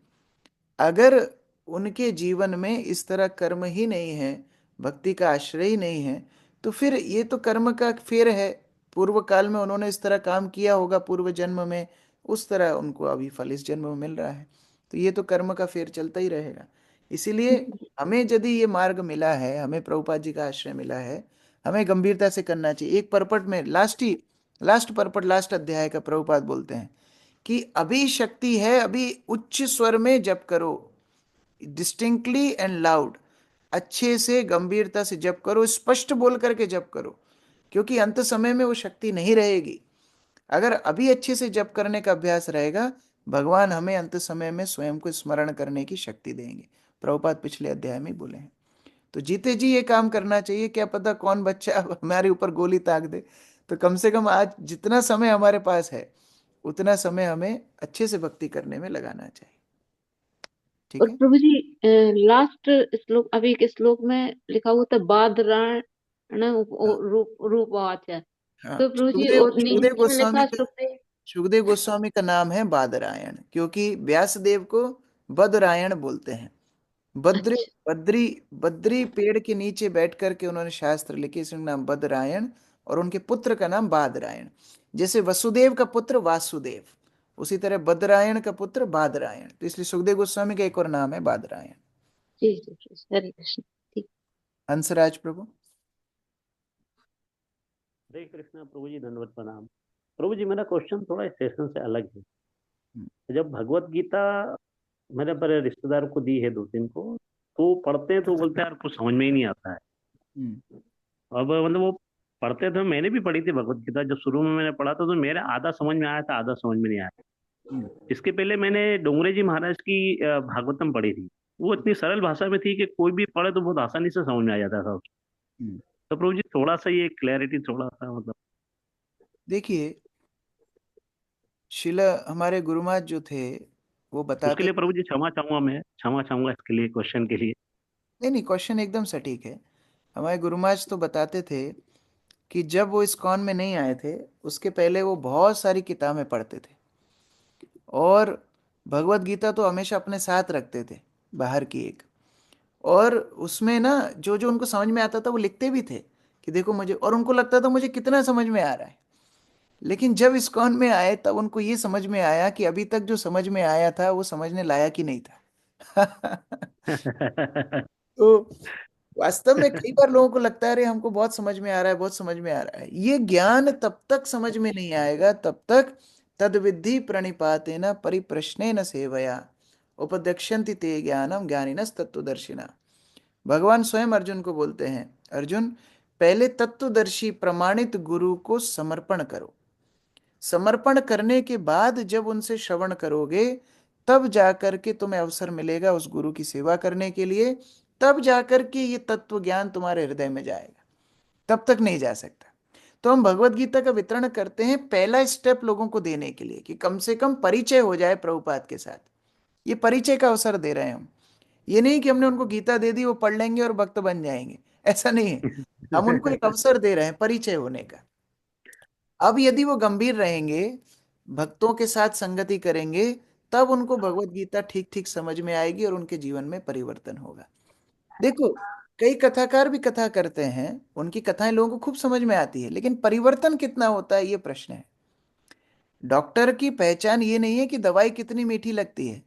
अगर उनके जीवन में इस तरह कर्म ही नहीं है, भक्ति का आश्रय ही नहीं है, तो फिर ये तो कर्म का फेर है। पूर्व काल में उन्होंने इस तरह काम किया होगा, पूर्व जन्म में, उस तरह उनको अभी फल इस जन्म में मिल रहा है। तो ये तो कर्म का फेर चलता ही रहेगा। इसीलिए हमें यदि ये मार्ग मिला है, हमें प्रभुपाद जी का आश्रय मिला है, हमें गंभीरता से करना चाहिए। एक परपट में लास्ट परपट, लास्ट अध्याय का प्रभुपाद बोलते हैं कि अभी शक्ति है, अभी उच्च स्वर में जप करो, डिस्टिंक्टली एंड लाउड, अच्छे से गंभीरता से जप करो, स्पष्ट बोल करके जप करो, क्योंकि अंत समय में वो शक्ति नहीं रहेगी। अगर अभी अच्छे से जप करने का अभ्यास रहेगा, भगवान हमें अंत समय में स्वयं को स्मरण करने की शक्ति देंगे। प्रभुपाद पिछले अध्याय में बोले हैं। तो जीते जी ये काम करना चाहिए। क्या पता कौन बच्चा हमारे ऊपर गोली ताक दे, तो कम से कम आज जितना समय हमारे पास है उतना समय हमें अच्छे से भक्ति करने में लगाना चाहिए। और ठीक है। प्रभु जी, लास्ट श्लोक, अभी एक श्लोक में लिखा हुआ था बादरायण हाँ रूप वाच। हाँ, तो प्रभु जी, सुखदेव और सुखदेव नीचे में गोस्वामी लिखा का, सुखदेव। सुखदेव गोस्वामी का नाम है बादरायण, क्योंकि व्यासदेव को बदरायण बोलते हैं। बद्री अच्छा। बद्री बद्री पेड़ के नीचे बैठ करके उन्होंने शास्त्र लिखे, इसका नाम बदरायण, और उनके पुत्र का नाम बादरायण। जैसे वसुदेव का पुत्र वासुदेव, उसी तरह बदरायण का पुत्र बादरायण, तो इसलिए सुखदेव गोस्वामी का एक और नाम है बादरायण। जी जी जी, हरे कृष्ण। ठीक। हंसराज प्रभु। हरे कृष्णा प्रभु जी, धन्यवाद प्रणाम। प्रभु जी, मेरा क्वेश्चन थोड़ा इस सेशन से अलग है। जब भगवत गीता मैंने अपने रिश्तेदारों को दी है 2-3 को, तो पढ़ते हैं तो बोलते हैं यार कुछ समझ में ही नहीं आता है। अब मतलब वो पढ़ते थे, मैंने भी पढ़ी थी भगवत गीता, जब शुरू में मैंने पढ़ा था तो मेरे आधा समझ में आया था, आधा समझ में नहीं आया। इसके पहले मैंने डोंगरे जी महाराज की भागवतम पढ़ी थी। वो इतनी सरल भाषा में थी कि कोई भी पढ़े तो बहुत आसानी से समझ में आ जाता था। तो प्रभु जी थोड़ा सा ये क्लैरिटी थोड़ा सा मतलब। देखिए, शिला हमारे गुरुमात जो थे वो उसके बताते, लिए प्रभु जी क्षमा चाहूंगा, मैं क्षमा चाहूंगा इसके लिए, क्वेश्चन के लिए। नहीं नहीं, क्वेश्चन एकदम सटीक है। हमारे गुरुमाज तो बताते थे कि जब वो इस्कॉन में नहीं आए थे उसके पहले वो बहुत सारी किताबें पढ़ते थे, और भगवत गीता तो हमेशा अपने साथ रखते थे, बाहर की एक। और उसमें ना जो जो उनको समझ में आता था वो लिखते भी थे कि देखो मुझे, और उनको लगता था मुझे कितना समझ में आ रहा है। लेकिन जब इस्कॉन में आए तब उनको ये समझ में आया कि अभी तक जो समझ में आया था वो समझने लायक ही नहीं था। तो वास्तव में कई बार लोगों को लगता है अरे हमको बहुत समझ में आ रहा है, बहुत समझ में आ रहा है। ये ज्ञान तब तक समझ में नहीं आएगा तब तक तद्विद्धि प्रणिपातेन परिप्रश्नेन सेवया उपदक्षन्ति ते ज्ञानम ज्ञानिनस तत्वदर्शिना। भगवान स्वयं अर्जुन को बोलते हैं, अर्जुन पहले तत्वदर्शी प्रमाणित गुरु को समर्पण करो। समर्पण करने के बाद जब उनसे श्रवण करोगे तब जाकर के तुम्हें अवसर मिलेगा उस गुरु की सेवा करने के लिए। तब जाकर के ये तत्व ज्ञान तुम्हारे हृदय में जाएगा, तब तक नहीं जा सकता। तो हम भगवत गीता का वितरण करते हैं पहला स्टेप लोगों को देने के लिए कि कम से कम परिचय हो जाए प्रभुपाद के साथ। ये परिचय का अवसर दे रहे हैं हम। ये नहीं कि हमने उनको गीता दे दी वो पढ़ लेंगे और भक्त बन जाएंगे, ऐसा नहीं है। हम उनको एक अवसर दे रहे हैं परिचय होने का। अब यदि वो गंभीर रहेंगे, भक्तों के साथ संगति करेंगे, तब उनको भगवत गीता ठीक ठीक समझ में आएगी और उनके जीवन में परिवर्तन होगा। देखो, कई कथाकार भी कथा करते हैं, उनकी कथाएं लोगों को खूब समझ में आती है, लेकिन परिवर्तन कितना होता है ये प्रश्न है। डॉक्टर की पहचान ये नहीं है कि दवाई कितनी मीठी लगती है,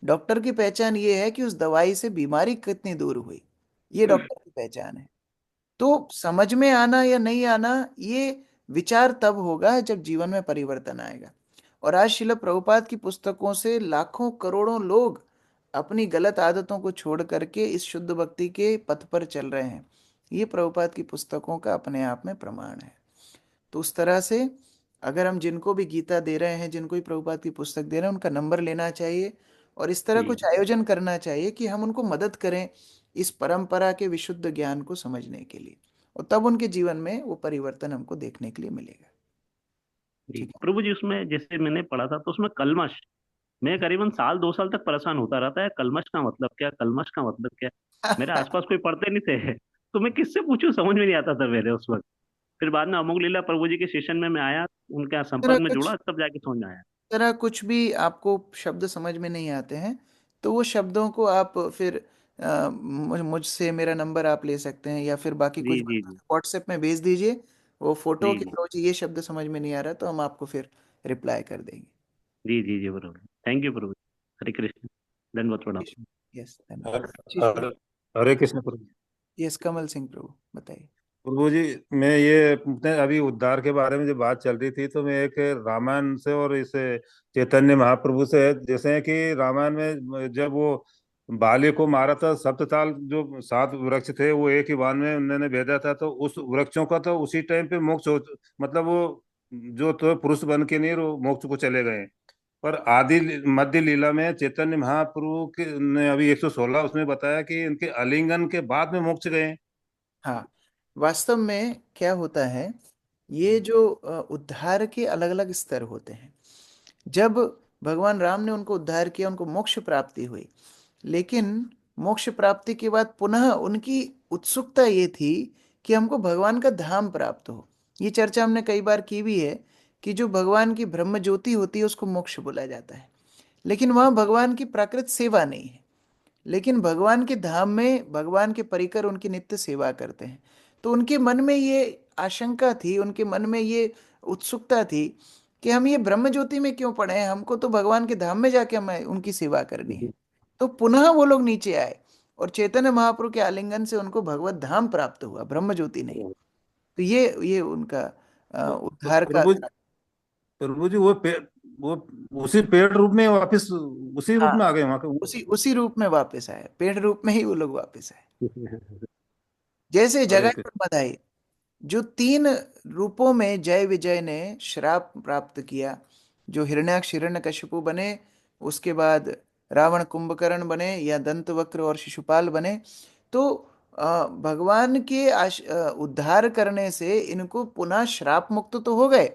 डॉक्टर की पहचान ये है कि उस दवाई से बीमारी कितनी दूर हुई। ये डॉक्टर की पहचान है। तो समझ में आना या नहीं आना ये विचार तब होगा जब जीवन में परिवर्तन आएगा। और आज शिल प्रभुपाद की पुस्तकों से लाखों करोड़ों लोग अपनी गलत आदतों को छोड़ करके इस शुद्ध भक्ति के पथ पर चल रहे हैं। ये प्रभुपाद की पुस्तकों का अपने आप में प्रमाण है। तो उस तरह से अगर हम जिनको भी गीता दे रहे हैं, जिनको भी प्रभुपाद की पुस्तक दे रहे हैं, उनका नंबर लेना चाहिए और इस तरह कुछ आयोजन करना चाहिए कि हम उनको मदद करें इस परंपरा के विशुद्ध ज्ञान को समझने के लिए, और तब उनके जीवन में वो परिवर्तन हमको देखने के लिए मिलेगा। जी ठीक है। प्रभु जी, उसमें जैसे मैंने पढ़ा था तो उसमें कलमश, मैं करीबन साल 2 साल तक परेशान होता रहता है, कलमश का मतलब क्या, कलमश का मतलब क्या। मेरे आसपास कोई पढ़ते नहीं थे तो मैं किससे पूछूं, समझ में नहीं आता था मेरे उस वक्त। फिर बाद में अमोघ लीला प्रभु जी के सेशन में मैं आया, उनके तरह संपर्क में कुछ जुड़ा, तब जाके समझ में आया। तरह कुछ भी आपको शब्द समझ में नहीं आते हैं तो वो शब्दों को आप फिर मुझसे मेरा नंबर आप ले सकते हैं, या फिर बाकी कुछ जी जी जी व्हाट्सएप में भेज दीजिए वो फोटो जी के, जी तो जी ये शब्द समझ में नहीं आ रहा तो हम आपको फिर रिप्लाई कर देंगे। जी जी जी प्रभु, थैंक यू प्रभु। हरे कृष्ण, धन्यवाद प्रणाम। यस, धन्यवाद। हर, आशीष हर, प्रभु। हरे कृष्ण प्रभु। यस, कमल सिंह प्रभु बताइए। प्रभु जी, मैं ये अपने अभी उद्धार के बारे में जब बात चल रही थी तो मैं एक रामायण से और इस चैतन्य महाप्रभु से, जैसे है कि रामायण में जब वो बाली को मारा था, सप्तताल जो 7 वृक्ष थे वो एक ही बाण में उन्होंने भेजा था, तो उस वृक्षों का तो उसी टाइम पे मोक्ष हो, मतलब वो जो तो पुरुष बन के नहीं वो मोक्ष को चले गए। पर मध्य लीला में चैतन्य महाप्रभु के ने अभी 116 उसमें बताया कि इनके आलिंगन के बाद में मोक्ष गए। हाँ, वास्तव में क्या होता है, ये जो उद्धार के अलग अलग स्तर होते हैं। जब भगवान राम ने उनको उद्धार किया, उनको मोक्ष प्राप्ति हुई, लेकिन मोक्ष प्राप्ति के बाद पुनः उनकी उत्सुकता ये थी कि हमको भगवान का धाम प्राप्त हो। ये चर्चा हमने कई बार की भी है कि जो भगवान की ब्रह्म ज्योति होती है उसको मोक्ष बोला जाता है, लेकिन वहाँ भगवान की प्राकृत सेवा नहीं है। लेकिन भगवान के धाम में भगवान के परिकर उनकी नित्य सेवा करते हैं। तो उनके मन में ये आशंका थी, उनके मन में ये उत्सुकता थी कि हम ये ब्रह्म ज्योति में क्यों पड़े हैं, हमको तो भगवान के धाम में जाके हमें उनकी सेवा करनी है। तो पुनः वो लोग नीचे आए और चैतन्य महाप्रभु के आलिंगन से उनको भगवत धाम प्राप्त हुआ, ब्रह्म ज्योति नहीं। तो ये उनका तो उद्धार का। प्रभु प्रभु जी, वो वो उसी पेड़ रूप में वापस उसी रूप हाँ, में आ गए वहां के। उसी उसी रूप में वापस आए, पेड़ रूप में ही वो लोग वापस आए। जैसे हरे जगह पर बधाई, जो तीन रूपों में जय विजय ने श्राप प्राप्त किया, जो हिरण्याक्ष हिरण्यकशिपु बने, उसके बाद रावण कुंभकर्ण बने, या दंतवक्र और शिशुपाल बने, तो भगवान के उद्धार करने से इनको पुनः श्राप मुक्त तो हो गए,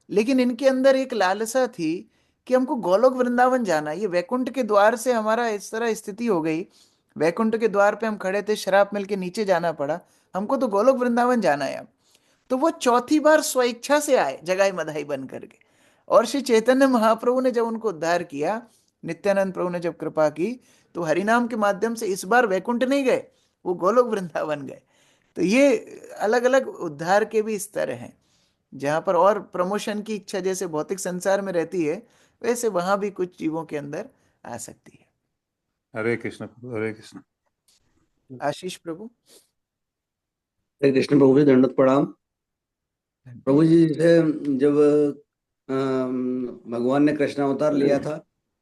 लेकिन इनके अंदर एक लालसा थी कि हमको गोलोक वृंदावन जाना। ये वैकुंठ के द्वार से हमारा इस तरह स्थिति हो गई, वैकुंठ के द्वार पे हम खड़े थे, श्राप मिल के नीचे जाना पड़ा, हमको तो गोलोक वृंदावन जाना है अब। तो वो चौथी बार स्वेच्छा से आए जगाई मधाई बन करके। और श्री चैतन्य महाप्रभु ने जब उनको उद्धार किया, नित्यानंद प्रभु ने जब कृपा की, तो हरिनाम के माध्यम से इस बार वैकुंठ नहीं गए, वो गोलोक वृंदावन गए। तो ये अलग अलग उद्धार के भी स्तर हैं, जहां पर और प्रमोशन की इच्छा जैसे भौतिक संसार में रहती है, वैसे वहां भी कुछ जीवों के अंदर आ सकती है। हरे कृष्ण प्रभु, हरे कृष्ण। आशीष प्रभु। हरे कृष्ण प्रभु जी, दंडवत प्रणाम। प्रभु जी, जैसे जब भगवान ने कृष्ण अवतार लिया था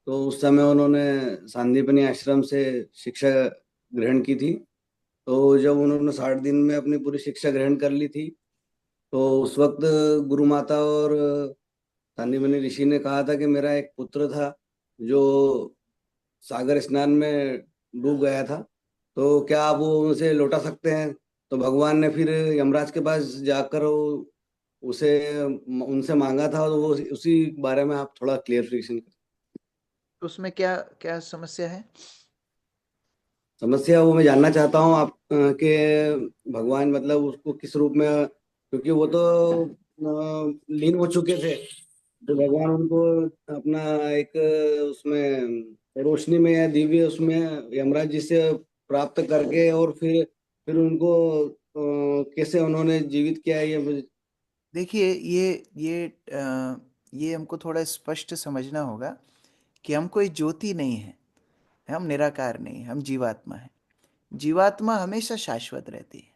तो उस समय उन्होंने सांदीपनी आश्रम से शिक्षा ग्रहण की थी। तो जब उन्होंने 60 दिन में अपनी पूरी शिक्षा ग्रहण कर ली थी, तो उस वक्त गुरु माता और सांदीपनी ऋषि ने कहा था कि मेरा एक पुत्र था जो सागर स्नान में डूब गया था, तो क्या आप वो उसे लौटा सकते हैं? तो भगवान ने फिर यमराज के पास जाकर उसे उनसे मांगा था, और वो उसी बारे में आप थोड़ा क्लियरिफिकेशन करें। तो उसमें क्या क्या समस्या है? समस्या वो मैं जानना चाहता हूँ आप के भगवान मतलब उसको किस रूप में, क्योंकि वो तो लीन हो चुके थे, तो भगवान उनको अपना एक उसमें रोशनी में या दिव्य उसमें यमराज जी से प्राप्त करके और फिर उनको कैसे उन्होंने जीवित किया है, ये मुझे। देखिए, ये हमको थोड़ा स्पष्ट समझना होगा कि हम कोई ज्योति नहीं है, हम निराकार नहीं, हम जीवात्मा है। जीवात्मा हमेशा शाश्वत रहती है।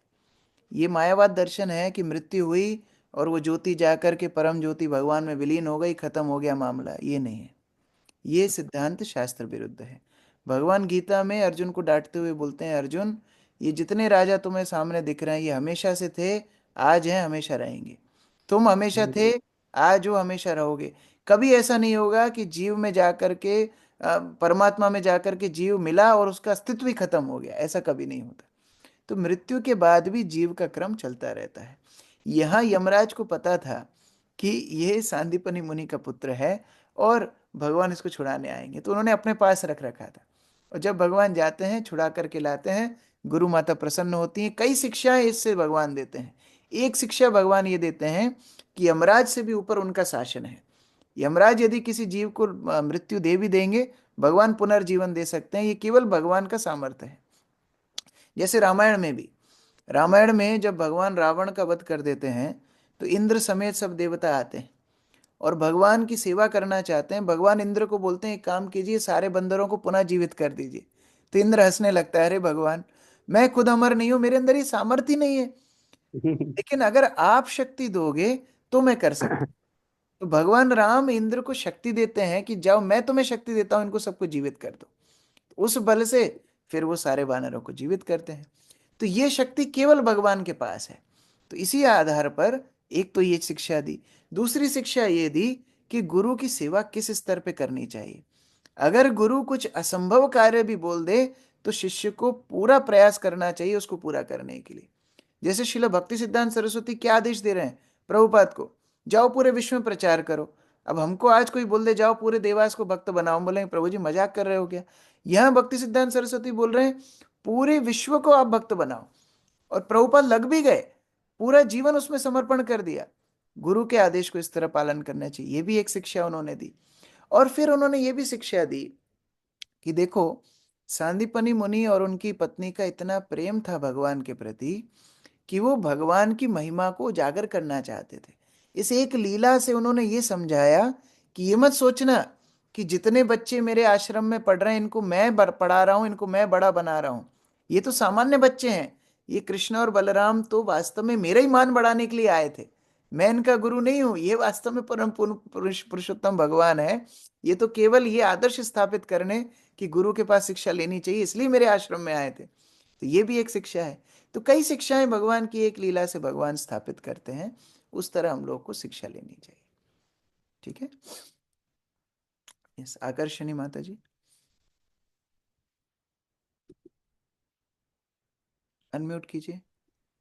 ये मायावाद दर्शन है कि मृत्यु हुई और वो ज्योति जाकर के परम ज्योति भगवान में विलीन हो गई, खत्म हो गया मामला, ये नहीं है। ये सिद्धांत शास्त्र विरुद्ध है। भगवान गीता में अर्जुन को डांटते हुए बोलते हैं, अर्जुन, ये जितने राजा तुम्हें सामने दिख रहे हैं ये हमेशा से थे, आज हैं, हमेशा रहेंगे। तुम हमेशा थे, आज हो, हमेशा रहोगे। कभी ऐसा नहीं होगा कि जीव में जाकर के परमात्मा में जाकर के जीव मिला और उसका अस्तित्व ही खत्म हो गया, ऐसा कभी नहीं होता। तो मृत्यु के बाद भी जीव का क्रम चलता रहता है। यहाँ यमराज को पता था कि यह सांदीपनि मुनि का पुत्र है और भगवान इसको छुड़ाने आएंगे, तो उन्होंने अपने पास रख रखा था। और जब भगवान जाते हैं, छुड़ा करके लाते हैं, गुरु माता प्रसन्न होती हैं। कई शिक्षाएं इससे भगवान देते हैं। एक शिक्षा भगवान ये देते हैं कि यमराज से भी ऊपर उनका शासन है। यमराज यदि किसी जीव को मृत्यु दे भी देंगे, भगवान पुनर्जीवन दे सकते हैं, ये केवल भगवान का सामर्थ्य है। जैसे रामायण में भी, रामायण में जब भगवान रावण का वध कर देते हैं, तो इंद्र समेत सब देवता आते हैं और भगवान की सेवा करना चाहते हैं। भगवान इंद्र को बोलते हैं, एक काम कीजिए, सारे बंदरों को पुनः जीवित कर दीजिए। तो इंद्र हंसने लगता है, अरे भगवान, मैं खुद अमर नहीं हूं, मेरे अंदर ये सामर्थ्य नहीं है, लेकिन अगर आप शक्ति दोगे तो मैं कर सकता हूं। तो भगवान राम इंद्र को शक्ति देते हैं कि जाओ, मैं तुम्हें शक्ति देता हूं, इनको सबको जीवित कर दो। उस बल से फिर वो सारे वानरों को जीवित करते हैं। तो ये शक्ति केवल भगवान के पास है। तो इसी आधार पर एक तो ये शिक्षा दी। दूसरी शिक्षा ये दी कि गुरु की सेवा किस स्तर पे करनी चाहिए। अगर गुरु कुछ असंभव कार्य भी बोल दे तो शिष्य को पूरा प्रयास करना चाहिए उसको पूरा करने के लिए। जैसे श्रील भक्ति सिद्धांत सरस्वती क्या आदेश दे रहे हैं प्रभुपाद को, जाओ पूरे विश्व में प्रचार करो। अब हमको आज कोई बोल दे जाओ पूरे देवास को भक्त बनाओ, बोलेंगे प्रभु जी मजाक कर रहे हो क्या। यहाँ भक्ति सिद्धांत सरस्वती बोल रहे हैं पूरे विश्व को आप भक्त बनाओ, और प्रभुपाद लग भी गए, पूरा जीवन उसमें समर्पण कर दिया। गुरु के आदेश को इस तरह पालन करना चाहिए, ये भी एक शिक्षा उन्होंने दी। और फिर उन्होंने ये भी शिक्षा दी कि देखो, सांदीपनि मुनि और उनकी पत्नी का इतना प्रेम था भगवान के प्रति कि वो भगवान की महिमा को उजागर करना चाहते थे। इस एक लीला से उन्होंने ये समझाया कि ये मत सोचना कि जितने बच्चे मेरे आश्रम में पढ़ रहे हैं इनको मैं पढ़ा रहा हूं, इनको मैं बड़ा बना रहा हूं, ये तो सामान्य बच्चे हैं। ये कृष्ण और बलराम तो वास्तव में मेरा ही मान बढ़ाने के लिए आए थे, मैं इनका गुरु नहीं हूं, ये वास्तव में परम पुरुषोत्तम भगवान है। ये तो केवल ये आदर्श स्थापित करने कि गुरु के पास शिक्षा लेनी चाहिए, इसलिए मेरे आश्रम में आए थे। तो ये भी एक शिक्षा है। तो कई शिक्षाएं भगवान की एक लीला से भगवान स्थापित करते हैं, उस तरह हम लोग को शिक्षा लेनी चाहिए। ठीक है। यस, आकर्षणी माता जी, अनम्यूट कीजिए।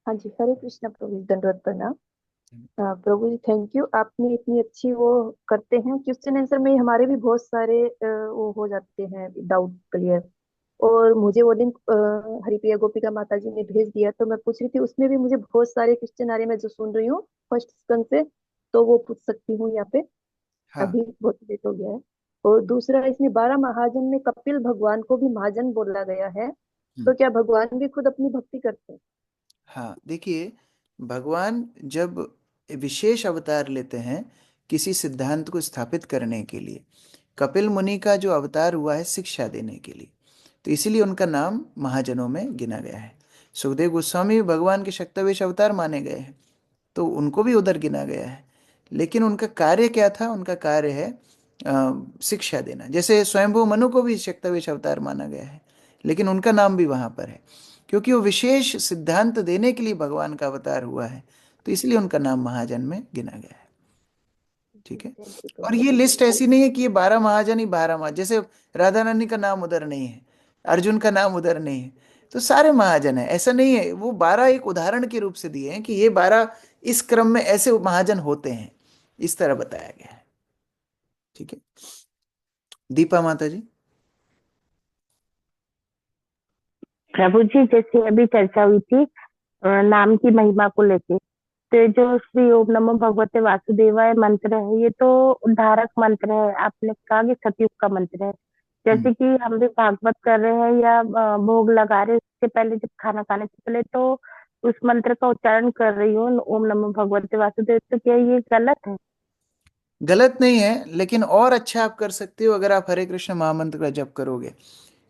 हाँ जी, हरे कृष्णा प्रभु जी, दंडवत प्रणाम। प्रभु जी थैंक यू, आपने इतनी अच्छी वो करते हैं क्वेश्चन आंसर में, हमारे भी बहुत सारे वो हो जाते हैं डाउट क्लियर। और मुझे वो लिंक हरिप्रिया गोपिका माता जी ने भेज दिया, तो मैं पूछ रही थी उसमें भी मुझे बहुत सारे क्वेश्चन आ रहे हैं, मैं जो सुन रही हूँ फर्स्ट सेकंड से, तो वो पूछ सकती हूँ यहाँ पे। हाँ। अभी बहुत लेट हो गया है। और दूसरा, इसमें 12 महाजन में कपिल भगवान को भी महाजन बोला गया है, तो क्या भगवान भी खुद अपनी भक्ति करते हैं? हाँ, देखिए, भगवान जब विशेष अवतार लेते हैं किसी सिद्धांत को स्थापित करने के लिए, कपिल मुनि का जो अवतार हुआ है शिक्षा देने के लिए, तो इसीलिए उनका नाम महाजनों में गिना गया है। सुखदेव गोस्वामी भी भगवान के शक्तवेश अवतार माने गए हैं, तो उनको भी उधर गिना गया है। लेकिन उनका कार्य क्या था? उनका कार्य है शिक्षा देना। जैसे स्वयंभू मनु को भी शक्तवेश अवतार माना गया है, लेकिन उनका नाम भी वहां पर है, क्योंकि वो विशेष सिद्धांत देने के लिए भगवान का अवतार हुआ है, तो इसलिए उनका नाम महाजन में गिना गया है। ठीक है। और ये लिस्ट ऐसी नहीं है कि ये 12 महाजन ही 12 महाजन, जैसे राधा रानी का नाम उधर नहीं है, अर्जुन का नाम उधर नहीं है, तो सारे महाजन है, ऐसा नहीं है। वो 12 एक उदाहरण के रूप से दिए हैं कि ये 12 इस क्रम में ऐसे महाजन होते हैं, इस तरह बताया गया है। ठीक है। दीपा माता जी। प्रभु जी, जैसे अभी चर्चा हुई थी नाम की महिमा को लेके, तो जो श्री ओम नमो भगवते वासुदेवाय मंत्र है, ये तो उद्धारक मंत्र है। आपने कहा कि सतयुग का मंत्र है। जैसे कि हम भी भागवत कर रहे हैं या भोग लगा रहे हैं, उससे पहले जब खाना खाने से पहले तो उस मंत्र का उच्चारण कर रही हूँ, ओम नमो भगवते वासुदेव, तो क्या ये गलत है? गलत नहीं है, लेकिन और अच्छा आप कर सकते हो अगर आप हरे कृष्ण महामंत्र का जप करोगे,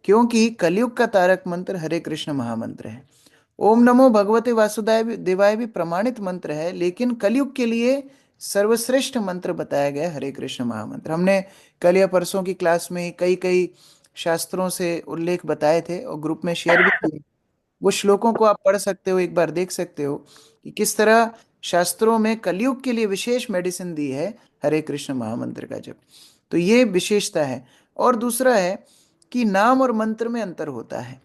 क्योंकि कलयुग का तारक मंत्र हरे कृष्ण महामंत्र है। ओम नमो भगवते वासुदेव देवाय भी प्रमाणित मंत्र है, लेकिन कलयुग के लिए सर्वश्रेष्ठ मंत्र बताया गया है हरे कृष्ण महामंत्र। हमने कल या परसों की क्लास में कई कई शास्त्रों से उल्लेख बताए थे और ग्रुप में शेयर भी किए। वो श्लोकों को आप पढ़ सकते हो, एक बार देख सकते हो कि किस तरह शास्त्रों में कलयुग के लिए विशेष मेडिसिन दी है हरे कृष्ण महामंत्र का जप। तो ये विशेषता है। और दूसरा है कि नाम और मंत्र में अंतर होता है।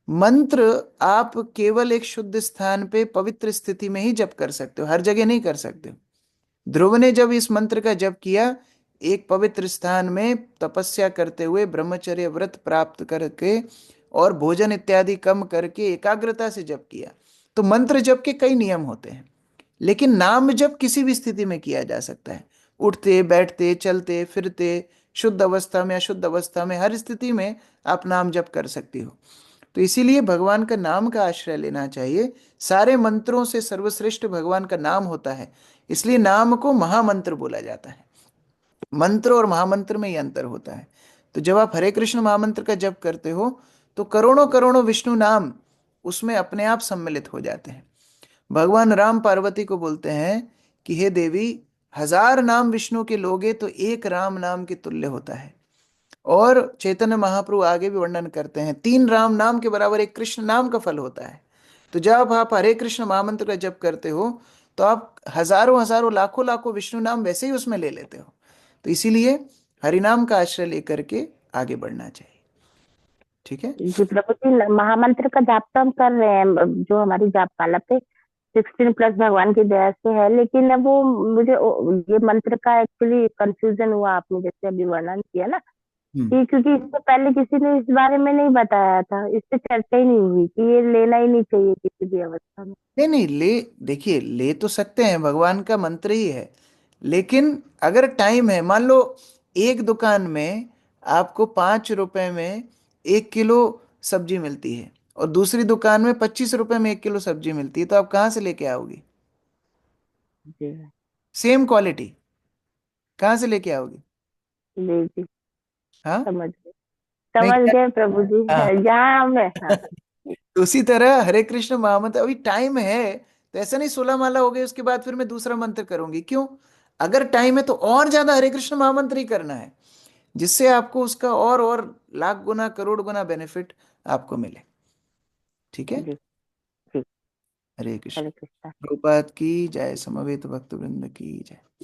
मंत्र आप केवल एक शुद्ध स्थान पे पवित्र स्थिति में ही जप कर सकते हो, हर जगह नहीं कर सकते हो। ध्रुव ने जब इस मंत्र का जप किया, एक पवित्र स्थान में तपस्या करते हुए ब्रह्मचर्य व्रत प्राप्त करके और भोजन इत्यादि कम करके एकाग्रता से जप किया। तो मंत्र जप के कई नियम होते हैं, लेकिन नाम जप किसी भी स्थिति में किया जा सकता है। उठते बैठते चलते फिरते, शुद्ध अवस्था में अशुद्ध अवस्था में, हर स्थिति में आप नाम जप कर सकती हो। तो इसीलिए भगवान का नाम का आश्रय लेना चाहिए। सारे मंत्रों से सर्वश्रेष्ठ भगवान का नाम होता है, इसलिए नाम को महामंत्र बोला जाता है। मंत्र और महामंत्र में ये अंतर होता है। तो जब आप हरे कृष्ण महामंत्र का जप करते हो तो करोड़ों करोड़ों विष्णु नाम उसमें अपने आप सम्मिलित हो जाते हैं। भगवान राम पार्वती को बोलते हैं कि हे देवी, 1000 नाम विष्णु के लोगे तो एक राम नाम के तुल्य होता है। और चैतन्य महाप्रभु आगे भी वर्णन करते हैं 3 राम नाम के बराबर एक कृष्ण नाम का फल होता है। तो जब आप हरे कृष्ण महामंत्र का जप करते हो तो आप हजारों हजारों लाखों लाखों विष्णु नाम वैसे ही उसमें ले लेते हो। तो इसीलिए हरिनाम का आश्रय लेकर के आगे बढ़ना चाहिए। ठीक है जी प्रभु जी, महामंत्र का जाप तो हम कर रहे हैं, जो हमारी जाप माला पे 16+ भगवान की दया से है, लेकिन अब वो मुझे ये मंत्र का एक्चुअली कंफ्यूजन हुआ, आपने जैसे अभी वर्णन किया ना, कि क्योंकि इससे पहले किसी ने इस बारे में नहीं बताया था, इस पे चर्चा ही नहीं हुई कि ये लेना ही नहीं चाहिए किसी भी अवस्था में। नहीं नहीं, देखिए, ले तो सकते हैं, भगवान का मंत्र ही है, लेकिन अगर टाइम है, मान लो एक दुकान में आपको 5 रुपए में 1 किलो सब्जी मिलती है और दूसरी दुकान में 25 रुपए में 1 किलो सब्जी मिलती है, तो आप कहाँ से लेके आओगी? जी सेम क्वालिटी कहाँ से लेके आओगी? जी जी, हाँ, समझ गए नहीं समझ क्या? गए प्रभु जी, हाँ। यहाँ में हाँ। तो उसी तरह हरे कृष्ण महामंत्र, अभी टाइम है तो ऐसा नहीं 16 माला हो गई उसके बाद फिर मैं दूसरा मंत्र करूंगी, क्यों? अगर टाइम है तो और ज्यादा हरे कृष्ण महामंत्र ही करना है, जिससे आपको उसका और लाख गुना करोड़ गुना बेनिफिट आपको मिले। ठीक है? जी जी। हरे कृष्ण। हरे कृष्णा। प्रभुपाद की जय, समवेत भक्त वृंद की जय।